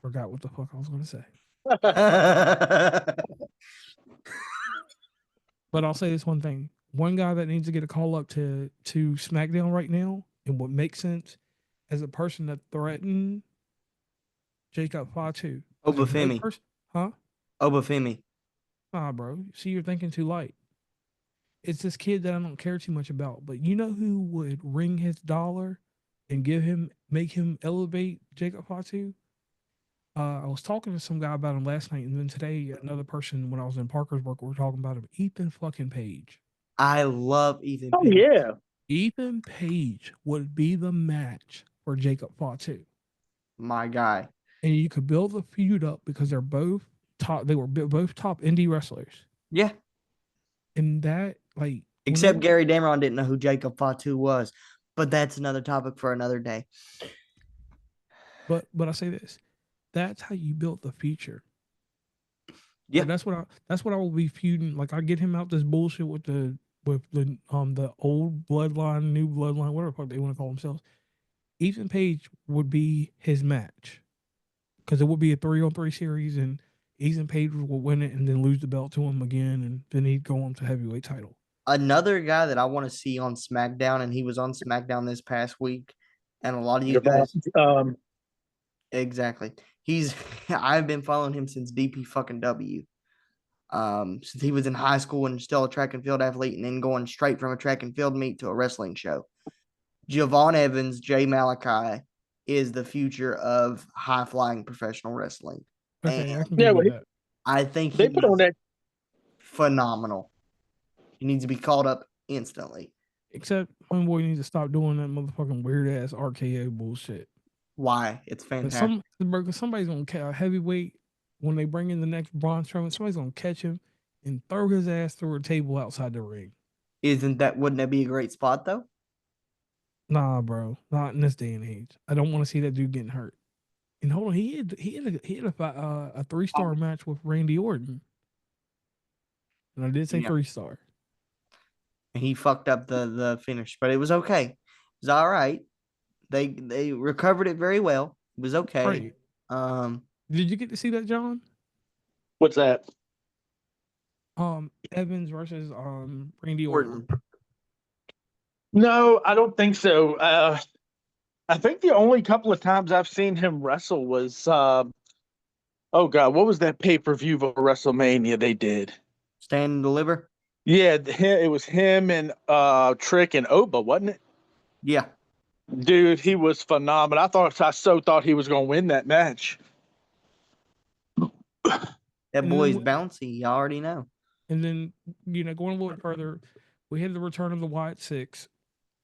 forgot what the fuck I was gonna say. But I'll say this one thing. One guy that needs to get a call up to SmackDown right now, and what makes sense as a person that threatened Jacob Fatu. Obafemi. Huh? Obafemi. Nah, bro. See, you're thinking too light. It's this kid that I don't care too much about. But you know who would ring his dollar and make him elevate Jacob Fatu? I was talking to some guy about him last night, and then today another person when I was in Parkersburg, we were talking about him. Ethan fucking Page. I love Ethan Oh Page. yeah. Ethan Page would be the match for Jacob Fatu. My guy. And you could build the feud up because they're both top. They were both top indie wrestlers. Yeah. And that, like, Except Gary Dameron didn't know who Jacob Fatu was, but that's another topic for another day. But I say this, that's how you built the future. Yeah. That's what I will be feuding. Like I get him out this bullshit with the old bloodline, new bloodline, whatever the fuck they want to call themselves. Ethan Page would be his match because it would be a 3-on-3 series, and Ethan Page will win it and then lose the belt to him again, and then he'd go on to heavyweight title. Another guy that I want to see on SmackDown, and he was on SmackDown this past week, and a lot of you Javon, guys exactly. He's I've been following him since DP fucking W. Since he was in high school and still a track and field athlete, and then going straight from a track and field meet to a wrestling show. Javon Evans, Jay Malachi is the future of high flying professional wrestling. Okay, I And can yeah, give well, you that. I think they put on he's that. phenomenal. He needs to be called up instantly. Except Homeboy needs to stop doing that motherfucking weird ass RKO bullshit. Why? It's fantastic. Somebody's gonna catch a heavyweight when they bring in the next Braun Strowman. Somebody's gonna catch him and throw his ass through a table outside the ring. Wouldn't that be a great spot though? Nah, bro, not in this day and age. I don't want to see that dude getting hurt. And hold on, he had a 3-star match with Randy Orton, and I did say Yeah. 3-star. He fucked up the finish, but it was okay. It was all right. They recovered it very well. It was okay. Right. Um, Did you get to see that, John? What's that? Evans versus Randy Orton. No, I don't think so. I think the only couple of times I've seen him wrestle was oh god, what was that pay-per-view for WrestleMania they did? Stand and deliver. Yeah, it was him and Trick and Oba, wasn't it? Yeah, Dude, he was phenomenal. I so thought he was going to win that match. that boy's bouncy. You already know. And then, going a little bit further, we had the return of the Wyatt Six.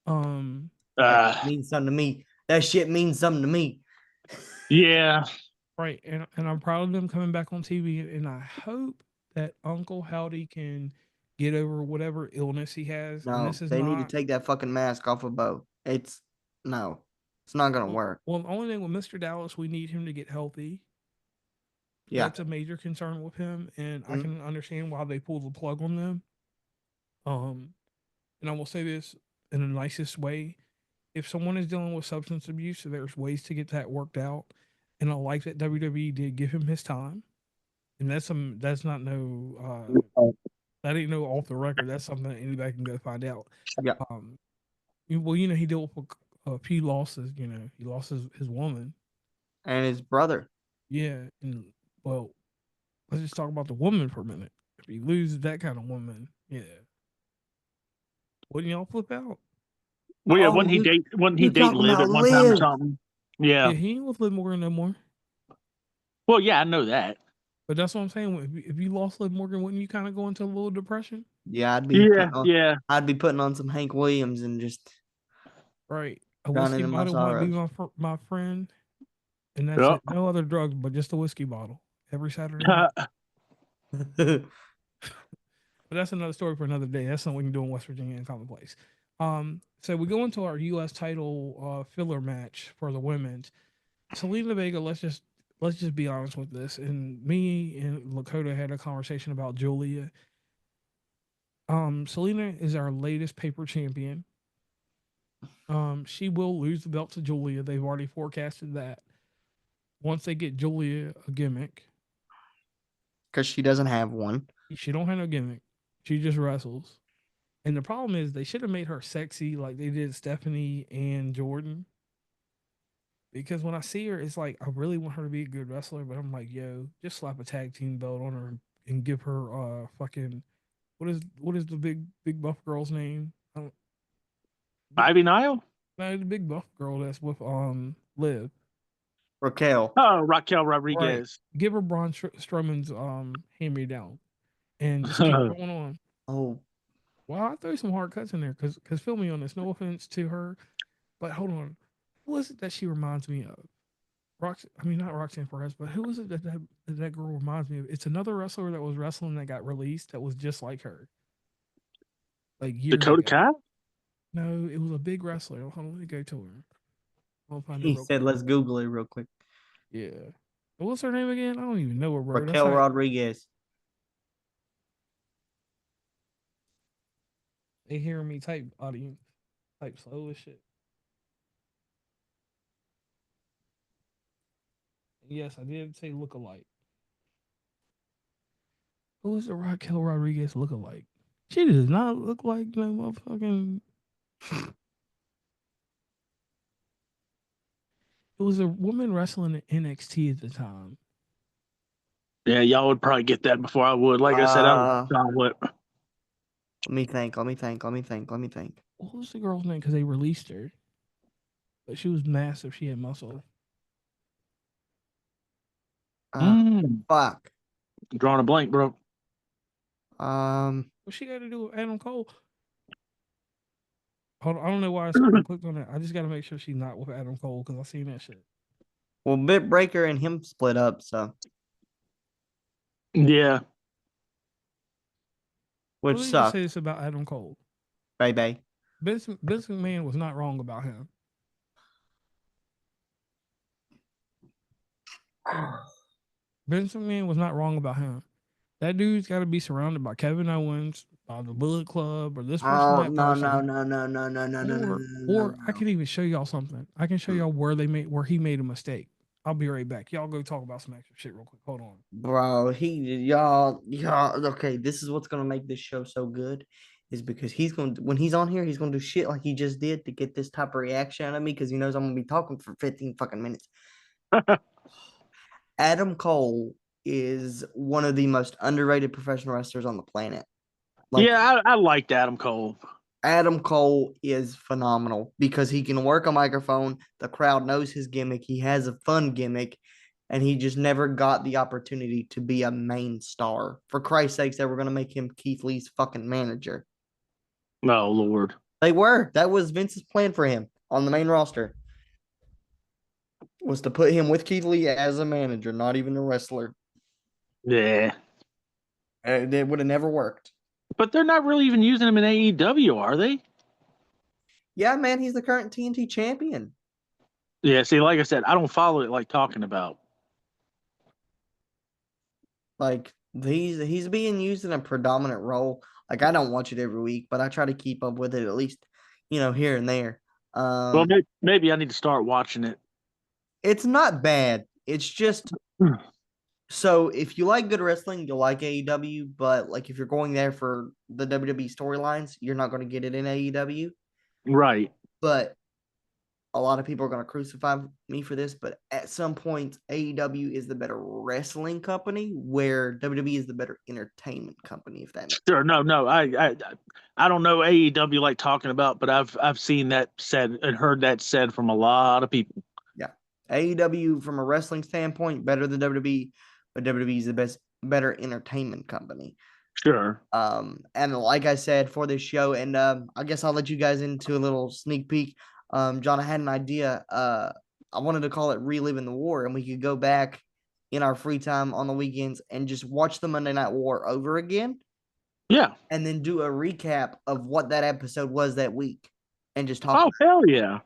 That means something to me. That shit means something to me. Yeah. Right, and I'm proud of them coming back on TV, and I hope that Uncle Howdy can get over whatever illness he has. And No, this is they not, need to take that fucking mask off of Bo. It's not gonna work. Well, the only thing with Mr. Dallas, we need him to get healthy. Yeah, That's a major concern with him, and I can understand why they pulled the plug on them. And I will say this in the nicest way: if someone is dealing with substance abuse, there's ways to get that worked out. And I like that WWE did give him his time, and that ain't no off the record. That's something that anybody can go find out. yeah. He dealt with a few losses. He lost his woman. And his brother. Yeah, and well, let's just talk about the woman for a minute. If you lose that kind of woman, yeah, wouldn't y'all flip out? Well, yeah, Oh, wouldn't he you date talking Liv about at one time or Liv? something? Yeah. Yeah, he ain't with Liv Morgan no more. Well, yeah, I know that. But that's what I'm saying. If you lost Liv Morgan, wouldn't you kind of go into a little depression? Yeah, Yeah. I'd be putting on some Hank Williams and just Right. A drowning whiskey in my bottle might be sorrows. my friend, and that's Yep. it. No other drugs, but just a whiskey bottle every Saturday night. But that's another story for another day. That's something we can do in West Virginia and commonplace. So we go into our U.S. title filler match for the women's. Selena Vega. Let's just be honest with this. And me and Lakota had a conversation about Julia. Selena is our latest paper champion. She will lose the belt to Julia. They've already forecasted that. Once they get Julia a gimmick, because she doesn't have one. she don't have no gimmick. She just wrestles. And the problem is they should have made her sexy like they did Stephanie and Jordan. Because when I see her, it's like I really want her to be a good wrestler, but I'm like, yo, just slap a tag team belt on her and give her fucking what is the big buff girl's name? Ivy Nile? No, the big buff girl that's with Liv. Raquel. Oh, Raquel Right. Rodriguez. Give her Braun Strowman's hand me down, and just keep going on. Oh, Well, I throw some hard cuts in there because feel me on this. No offense to her, but hold on. Who is it that she reminds me of? Not Roxanne Perez, but who is it that girl reminds me of? It's another wrestler that was wrestling that got released that was just like her. Like years Dakota ago. Kai? No, it was a big wrestler. Hold on, let me go to her. I'll find he it real said, quick. let's Google it real quick. Yeah. What's her name again? I don't even know her, bro. Raquel Rodriguez. They hearing me type audience. Type slow as shit. Yes, I did say look alike. Who is the Raquel Rodriguez look alike? She does not look like no motherfucking. It was a woman wrestling in NXT at the time. Yeah, y'all would probably get that before I would. Like I said, I don't know what. Let me think. Let me think. Let me think. Let me think. What was the girl's name? Because they released her, but she was massive. She had muscle. Fuck. Drawing a blank, bro. What she got to do with Adam Cole? Hold on, I don't know why I clicked on that. I just got to make sure she's not with Adam Cole because I seen that shit. Well, Bit Breaker and him split up, so Yeah. which Let me just sucked. say this about Adam Cole. Baby. Vince McMahon was not wrong about him. Vince McMahon was not wrong about him. That dude's got to be surrounded by Kevin Owens, by the Bullet Club, or this person, Oh that no person. no. I can even show y'all something. I can show y'all where he made a mistake. I'll be right back. Y'all go talk about some extra shit real quick. Hold on. Bro, y'all. Okay, this is what's gonna make this show so good, is because when he's on here, he's gonna do shit like he just did to get this type of reaction out of me because he knows I'm gonna be talking for 15 fucking minutes. Adam Cole is one of the most underrated professional wrestlers on the planet. Yeah, I liked Adam Cole. Adam Cole is phenomenal because he can work a microphone. The crowd knows his gimmick. He has a fun gimmick, and he just never got the opportunity to be a main star. For Christ's sakes, they were going to make him Keith Lee's fucking manager. Oh, Lord. They were. That was Vince's plan for him on the main roster, was to put him with Keith Lee as a manager, not even a wrestler. Yeah. It would have never worked. But they're not really even using him in AEW, are they? Yeah, man, he's the current TNT champion. Yeah, see, like I said, I don't follow it like talking about. Like he's being used in a predominant role. Like I don't watch it every week, but I try to keep up with it at least, here and there. Well, maybe I need to start watching it. It's not bad. It's just so if you like good wrestling, you'll like AEW, but like if you're going there for the WWE storylines, you're not going to get it in AEW. Right. But a lot of people are going to crucify me for this, but at some point, AEW is the better wrestling company, where WWE is the better entertainment company. If that makes Sure. No. I don't know AEW like talking about, but I've seen that said and heard that said from a lot of people. Yeah, AEW from a wrestling standpoint better than WWE, but WWE is the better entertainment company. Sure. And like I said for this show, and I guess I'll let you guys into a little sneak peek. John, I had an idea. I wanted to call it Reliving the War, and we could go back in our free time on the weekends and just watch the Monday Night War over again. Yeah. And then do a recap of what that episode was that week and just talk. Oh, hell yeah.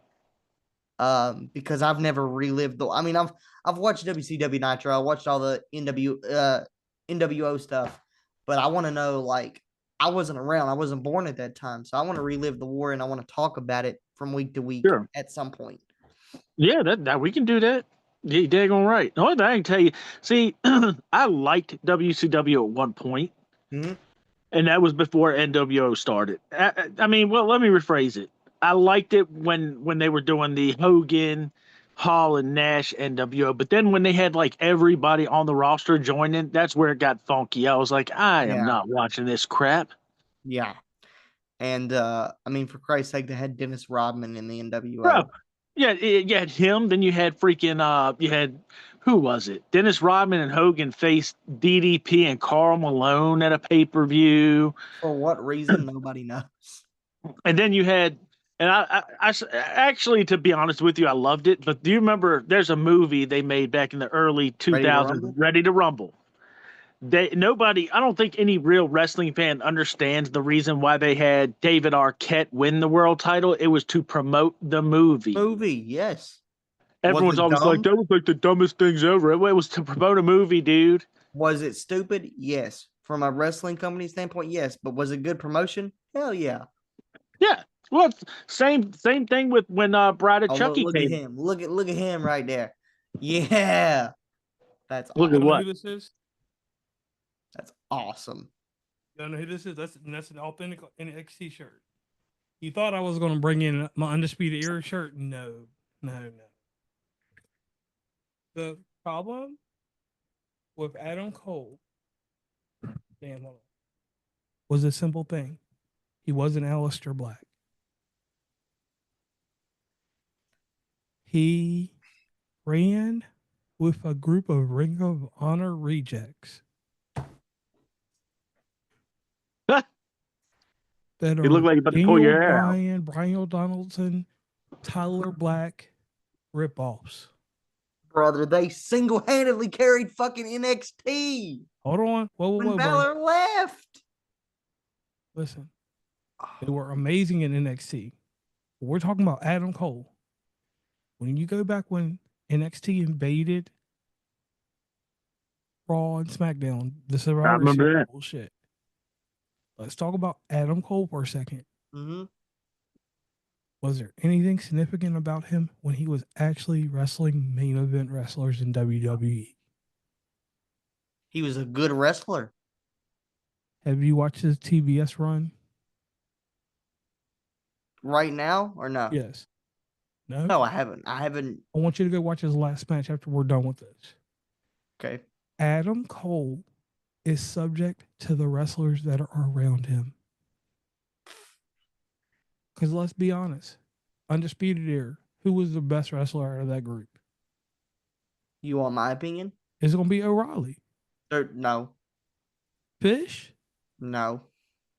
Because I've never relived I've watched WCW Nitro, I watched all the NWO stuff, but I want to know, like, I wasn't around, I wasn't born at that time, so I want to relive the war and I want to talk about it from week to week. Sure. At some point. Yeah, that we can do that. Yeah, daggone right. The only thing I can tell you, see, I liked WCW at one point, Mhm. and that was before NWO started. I mean, well, let me rephrase it. I liked it when they were doing the Hogan, Hall, and Nash NWO, but then when they had like everybody on the roster joining, that's where it got funky. I was like, I am not watching this crap. Yeah. And I mean, for Christ's sake, they had Dennis Rodman in the NWO. Bro, yeah, you had him. Then you had freaking you had, who was it? Dennis Rodman and Hogan faced DDP and Karl Malone at a pay-per-view. For what reason, nobody knows. And then you had, and I actually, to be honest with you, I loved it. But do you remember? There's a movie they made back in the early 2000s, Ready to Rumble. Nobody, I don't think any real wrestling fan understands the reason why they had David Arquette win the world title. It was to promote the movie. Yes. Everyone's always like, that was like the dumbest things ever. It was to promote a movie, dude. Was it stupid? Yes. From a wrestling company standpoint, yes. But was it good promotion? Hell yeah. Yeah. Well, it's same thing with when Bride of Oh, Chucky look at came. him. Look at him right there. Yeah. That's Look You at awesome. know what? who this is? That's awesome. You know who this is? That's an authentic NXT shirt. You thought I was going to bring in my Undisputed Era shirt? No. The problem with Adam Cole, damn, hold on, was a simple thing. He wasn't Aleister Black. He ran with a group of Ring of Honor rejects that He looked are like he about to pull Daniel your hair out. Bryan, Brian Donaldson, Tyler Black ripoffs. Brother, they single-handedly carried fucking NXT Hold on. when Whoa, bro. Balor left. Listen, they were amazing in NXT. We're talking about Adam Cole. When you go back when NXT invaded Raw and SmackDown, the I Survivor remember Series that. bullshit. Let's talk about Adam Cole for a second. Mm-hmm. Was there anything significant about him when he was actually wrestling main event wrestlers in WWE? He was a good wrestler. Have you watched his TBS run? Right now or no? Yes. No? No, I haven't. I haven't. I want you to go watch his last match after we're done with this. Okay. Adam Cole is subject to the wrestlers that are around him. Because let's be honest, Undisputed Era, who was the best wrestler out of that group? You want my opinion? It's going to be O'Reilly. No. Fish? No.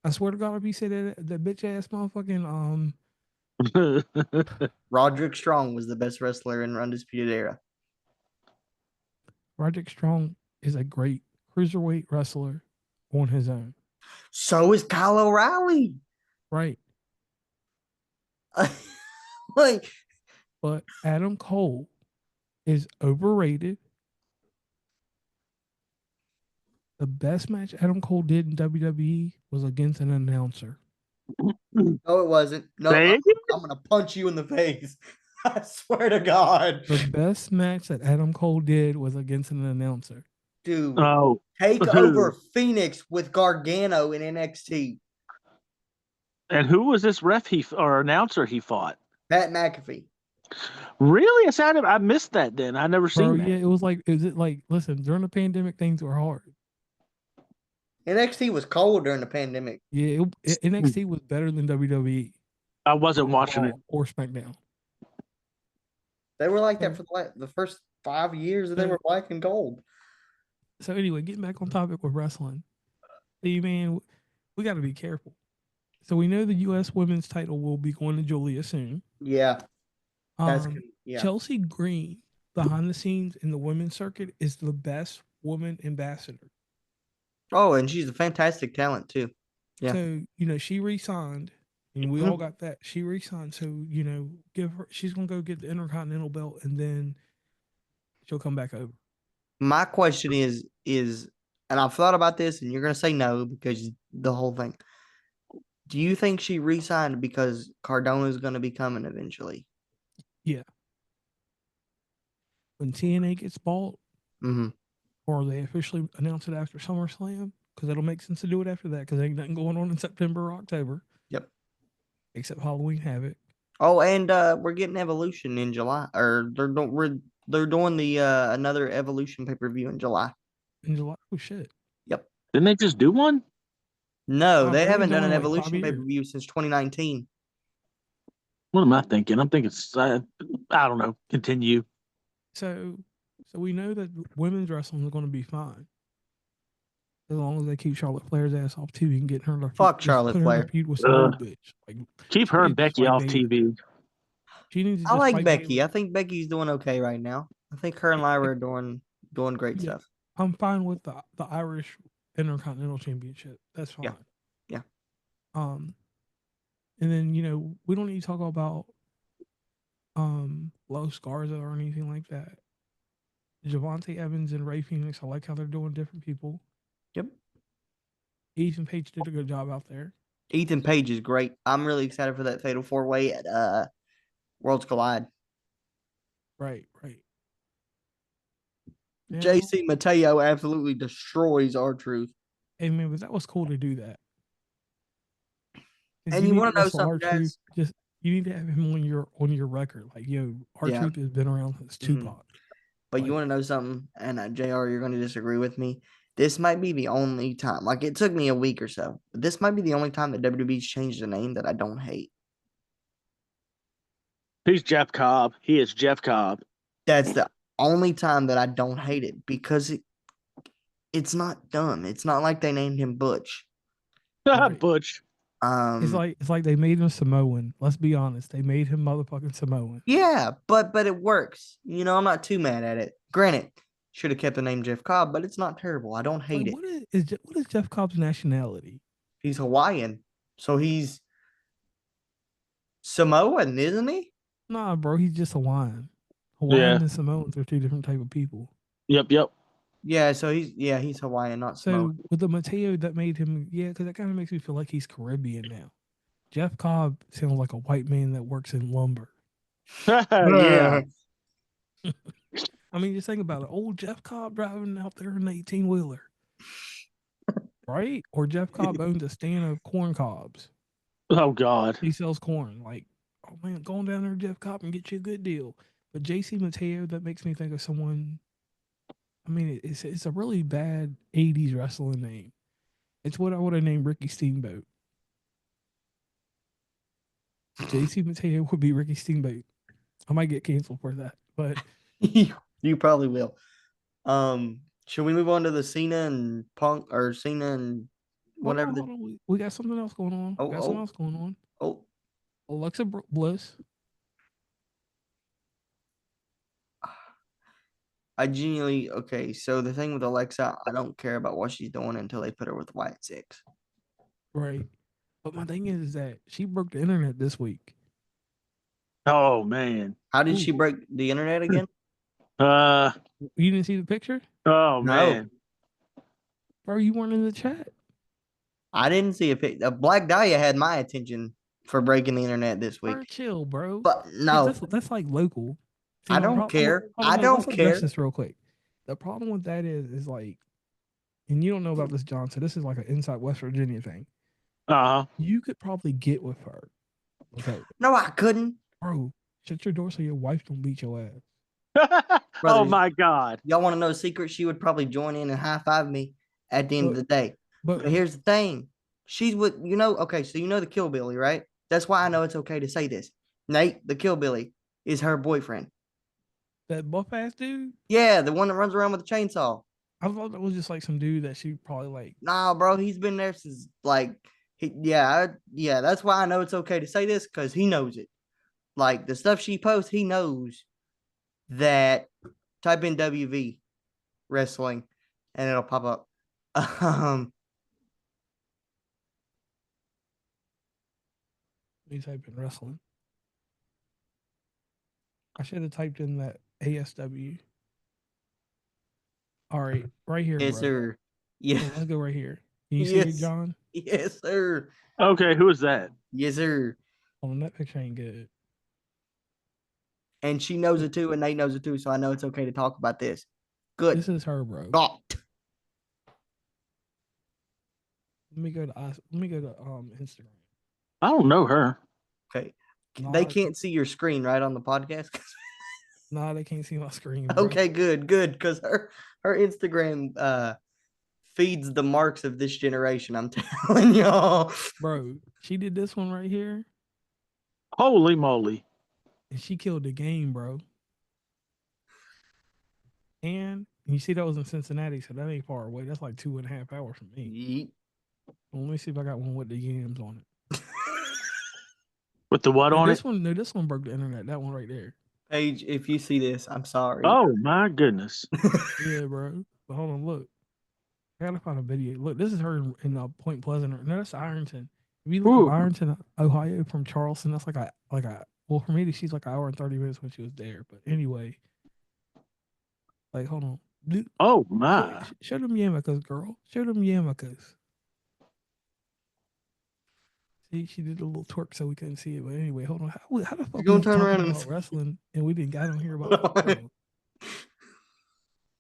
I swear to God, if you say that bitch ass motherfucking Roderick Strong was the best wrestler in Undisputed Era. Roderick Strong is a great cruiserweight wrestler on his own. So is Kyle O'Reilly. Right. Like, But Adam Cole is overrated. The best match Adam Cole did in WWE was against an announcer. no, it wasn't. No, Say it I'm gonna punch you in the face. I swear to God. The best match that Adam Cole did was against an announcer. Dude, Oh, take who? over Phoenix with Gargano in NXT. And who was this ref or announcer he fought? Pat McAfee. Really? I missed that. Then I never Bro, seen that. yeah, it was like, listen, during the pandemic, things were hard. NXT was cold during the pandemic. Yeah, NXT was better than WWE. I wasn't or watching Raw it. or SmackDown. They were like that for the first 5 years that they were black and gold. So anyway, getting back on topic with wrestling, see, man, we got to be careful. So we know the U.S. Women's title will be going to Julia soon. Yeah. That's yeah. Chelsea Green, behind the scenes in the women's circuit, is the best woman ambassador. Oh, and she's a fantastic talent too. Yeah. So, she re-signed, and we all got that. She re-signed. So, she's going to go get the Intercontinental belt, and then she'll come back over. My question is, and I've thought about this, and you're going to say no because the whole thing. Do you think she re-signed because Cardona is going to be coming eventually? Yeah. When TNA gets bought, or they officially announce it after SummerSlam, because it'll make sense to do it after that, because ain't nothing going on in September or October. Yep. Except Halloween Havoc. Oh, and we're getting Evolution in July, or they're doing the another Evolution pay-per-view in July. In July? Oh shit. Yep. Didn't they just do one? No, Wow, they they've haven't been done an doing, like, 5 Evolution years. pay-per-view since 2019. What am I thinking? I'm thinking. I don't know. Continue. So we know that women's wrestling is going to be fine. As long as they keep Charlotte Flair's ass off TV and get her to Fuck Charlotte put her in Flair. a feud with some old bitch. Like, Keep she her and needs to just Becky fight off Bayley. TV. She needs to I just like fight Becky. Bayley. I think Becky's doing okay right now. I think her and Lyra are doing great stuff. I'm fine with the Irish Intercontinental Championship. That's fine. Yeah. And then we don't need to talk about Los Garza or anything like that. Javante Evans and Ray Phoenix, I like how they're doing different people. Yep. Ethan Page did a good job out there. Ethan Page is great. I'm really excited for that Fatal 4-Way at Worlds Collide. Right. Now, JC Mateo absolutely destroys R-Truth. hey man, but that was cool to do that. 'Cause And you need want to know wrestle something, R-Truth. guys? Just you need to have him on your record. Like, R-Truth has been around since Mhm. Tupac. But Like- you want to know something? And JR, you're going to disagree with me. This might be the only time. Like, it took me a week or so. But this might be the only time that WWE's changed the name that I don't hate. He's Jeff Cobb. He is Jeff Cobb. That's the only time that I don't hate it because it's not dumb. It's not like they named him Butch. Right. Butch. It's like they made him Samoan. Let's be honest. They made him motherfucking Samoan. Yeah, but it works. You know, I'm not too mad at it. Granted, should have kept the name Jeff Cobb, but it's not terrible. I don't hate Like, it. what is Jeff Cobb's nationality? He's Hawaiian, so he's Samoan, isn't he? Nah, bro, he's just Hawaiian. Hawaiians and Samoans are two different type of people. Yep. Yeah, so he's Hawaiian, not Samoan. So with the Mateo that made him, because that kind of makes me feel like he's Caribbean now. Jeff Cobb sounds like a white man that works in lumber. Yeah. I mean, just think about it. Old Jeff Cobb driving out there in an 18-wheeler. Right? Or Jeff Cobb owns a stand of corn cobs. Oh God. He sells corn. Like, oh man, go on down there, Jeff Cobb, and get you a good deal. But JC Mateo, that makes me think of someone. I mean, it's a really bad 80s wrestling name. It's what I would have named Ricky Steamboat. JC Mateo would be Ricky Steamboat. I might get canceled for that, but You probably will. Should we move on to the Cena and Punk or Cena and whatever? hold on. We got something else going on. Oh, Alexa Bliss. I genuinely okay. So the thing with Alexa, I don't care about what she's doing until they put her with Wyatt Six. Right. But my thing is that she broke the internet this week. Oh man. How did she break the internet again? You didn't see the picture? Oh No. man. Bro, you weren't in the chat. I didn't see a picture. Black Dahlia had my attention for breaking the internet this week. Bro, chill, bro. But no, That's like local. I don't care. I let's don't address care. this real quick. The problem with that is like, and you don't know about this, John. So this is like an inside West Virginia thing. You could probably get with her. Okay, No, I couldn't. bro, shut your door so your wife don't beat your ass. Oh Brothers, my God. Y'all want to know a secret? She would probably join in and high five me at the end of the day. But here's the thing. She's with, okay, so you know the Kill Billy, right? That's why I know it's okay to say this. Nate, the Kill Billy, is her boyfriend. That buff ass dude? Yeah, the one that runs around with a chainsaw. I thought that was just like some dude that she probably like. Nah, bro, he's been there since like, that's why I know it's okay to say this because he knows it. Like the stuff she posts, he knows that. Type in WV wrestling and it'll pop up. Let me type in wrestling. I should have typed in that ASW. All right, right here. Yes, bro. sir. Yeah. So let's go right here. Can you see it, John? Yes, sir. Okay, who is that? Yes, sir. Oh, that picture ain't good. And she knows it too, and Nate knows it too, so I know it's okay to talk about this. Good. This is her, bro. God. Let me go to Instagram. I don't know her. Okay. Nah, They can't see your screen, right, on the podcast? Nah, they can't see my screen. Bro. Okay, good, because her Instagram feeds the marks of this generation. I'm telling y'all, Bro, she did this one right here, Holy moly. and she killed the game, bro. And you see that was in Cincinnati, so that ain't far away. That's like 2.5 hours from me. Yeet. Well, let me see if I got one with the yams on it. With the what on this it? one, no, this one broke the internet. That one right there. Paige, if you see this, I'm sorry. Oh my goodness. Yeah, bro. But hold on, look. I gotta find a video. Look, this is her in Point Pleasant. No, that's Ironton. If you look at Ironton, Ohio, from Charleston, that's like a well, for me, she's like an hour and 30 minutes when she was there. But anyway, like, hold on. Dude, oh my. show them yarmulkes, girl. Show them yarmulkes. She did a little twerk so we couldn't see it. But anyway, hold on. How the fuck we gonna was turn talking around and about wrestling and we didn't got on here about Hold on. football?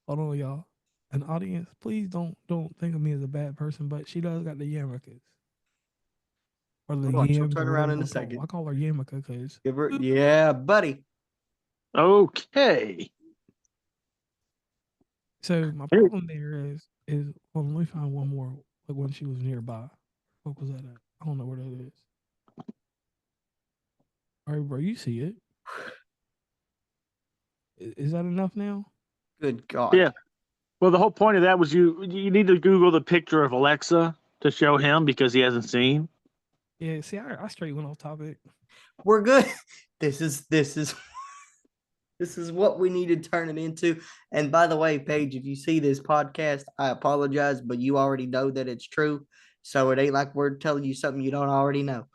Hold on, y'all. An audience, please don't think of me as a bad person, but she does got the yarmulkes. Or the Hold on, she'll yams turn or around whatever you in a want to call them. second. I call her yarmulke because Give her, yeah, buddy. Okay. so my problem there is well, let me find one more like when she was nearby. What was that at? I don't know where that is. All right, bro, you see it. Is that enough now? Good God. Yeah. Well, the whole point of that was you need to Google the picture of Alexa to show him because he hasn't seen. Yeah, see, I straight went off topic. We're good. This is this is what we need to turn it into. And by the way, Paige, if you see this podcast, I apologize, but you already know that it's true. So it ain't like we're telling you something you don't already know.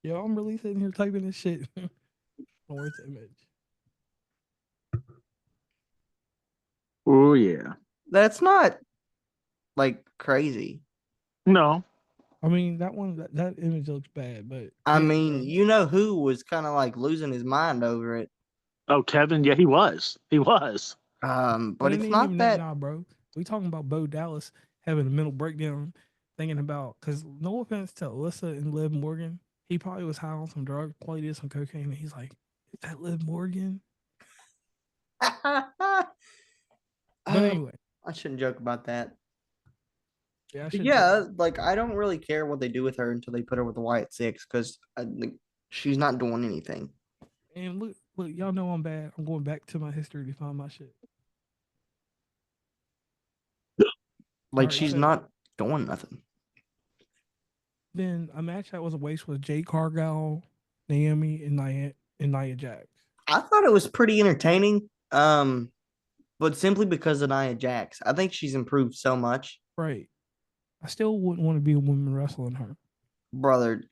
Yo, I'm really sitting here typing this shit. Where's the image? Oh yeah. That's not like crazy. No. I mean, that one, that image looks bad, but I yeah, mean, bro. you know who was kind of like losing his mind over it. Oh, Kevin. Yeah, he was. He was. But But it it's ain't not even that, that. nah, bro. We talking about Bo Dallas having a mental breakdown, thinking about because no offense to Alyssa and Liv Morgan, he probably was high on some drugs, probably did some cocaine, and he's like, "Is that Liv Morgan?" But Oh, anyway, I shouldn't joke about that. yeah, I But should too. yeah, like I don't really care what they do with her until they put her with the Wyatt Six because she's not doing anything. And look, y'all know I'm bad. I'm going back to my history to find my shit. All Like right, she's so not doing nothing. then a match that was a waste was Jade Cargill, Naomi, and Nia Jax. I thought it was pretty entertaining. But simply because of Nia Jax, I think she's improved so much, Right. I still wouldn't want to be a woman wrestling her. brother.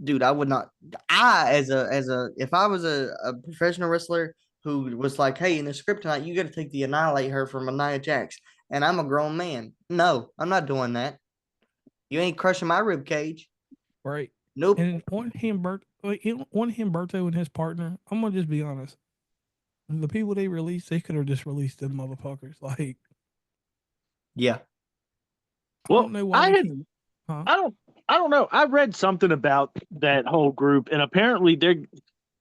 Dude, I would not. I as a if I was a professional wrestler who was like, hey, in the script tonight, you got to take the annihilate her from Nia Jax, and I'm a grown man. No, I'm not doing that. You ain't crushing my rib cage. Right. Nope. And on Humberto and his partner, I'm gonna just be honest. The people they released, they could have just released them motherfuckers. Like, Yeah. I Well, don't know why they keep, huh? I don't know. I read something about that whole group, and apparently they're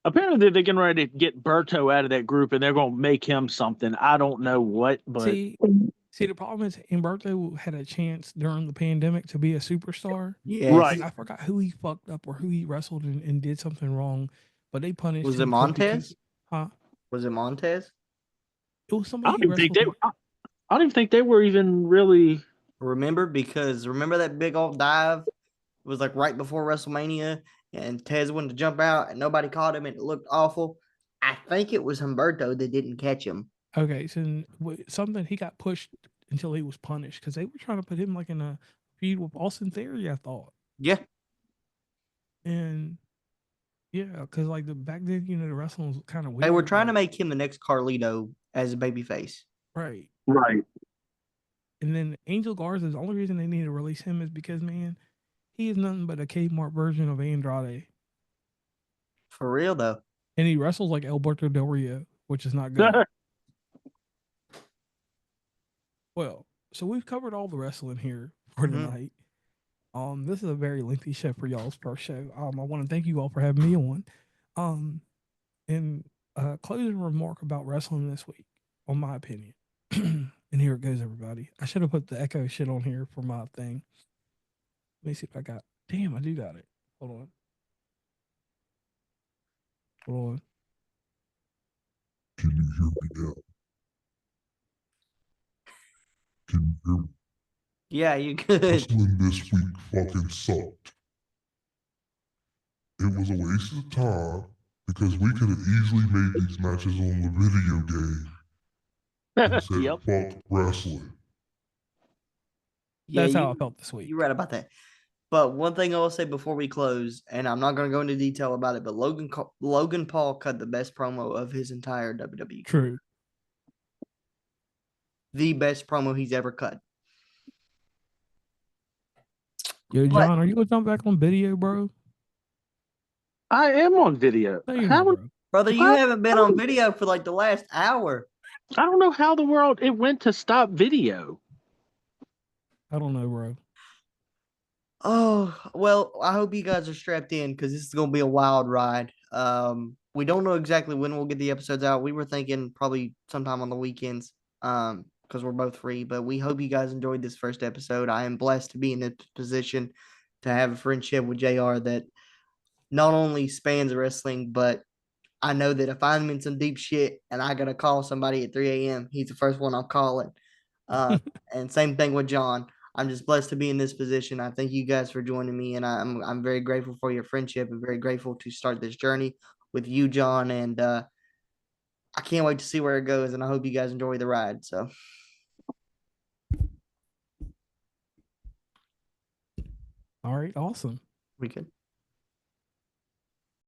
getting ready to get Berto out of that group, and they're going to make him something. I don't know what, but See, the problem is Humberto had a chance during the pandemic to be a superstar. Yes. And I forgot who he fucked up or who he wrestled and did something wrong, but they punished Was it him to keep, Montez? huh? Was it Montez? It was I somebody don't he even think wrestled. I don't even think they were even really. Remember? Because remember that big old dive? It was like right before WrestleMania, and Tez went to jump out, and nobody caught him, and it looked awful. I think it was Humberto that didn't catch him. Okay, so something he got pushed until he was punished because they were trying to put him like in a feud with Austin Theory, I thought. Yeah. And yeah, because like back then, the wrestling was kind of They were weird. trying to Like, make him the next Carlito as a babyface. right. Right. And then Angel Garza, the only reason they need to release him is because man, he is nothing but a Kmart version of Andrade, For real, though. and he wrestles like Alberto Del Rio, which is not good. Well, so we've covered all the wrestling here for Mhm. tonight. This is a very lengthy show for y'all's first show. I want to thank you all for having me on. And closing remark about wrestling this week, on my opinion. And here it goes, everybody. I should have put the echo shit on here for my thing. Let me see if I got. Damn, I do got it. Hold on. Hold on. Can you hear me now? Can you hear me? Yeah, you could. Wrestling this week fucking sucked. It was a waste of time because we could have easily made these matches on the video game and said Yep. fuck wrestling. Yeah, That's how I felt this week. you're right about that. But one thing I will say before we close, and I'm not going to go into detail about it, but Logan Paul cut the best promo of his entire WWE. True. The best promo he's ever cut. Yo, What? John, are you gonna jump back on video, bro? I am on video. No, you're How? not, bro. Brother, you What? haven't been on video for like the last hour. I don't know how the world it went to stop video. I don't know, bro. Oh, well, I hope you guys are strapped in because this is gonna be a wild ride. We don't know exactly when we'll get the episodes out. We were thinking probably sometime on the weekends, because we're both free, but we hope you guys enjoyed this first episode. I am blessed to be in this position to have a friendship with JR that not only spans wrestling, but I know that if I'm in some deep shit and I gotta call somebody at 3 a.m., he's the first one I'm calling. And same thing with John. I'm just blessed to be in this position. I thank you guys for joining me, and I'm very grateful for your friendship and very grateful to start this journey with you, John. And I can't wait to see where it goes. And I hope you guys enjoy the ride. So All right, awesome. we good.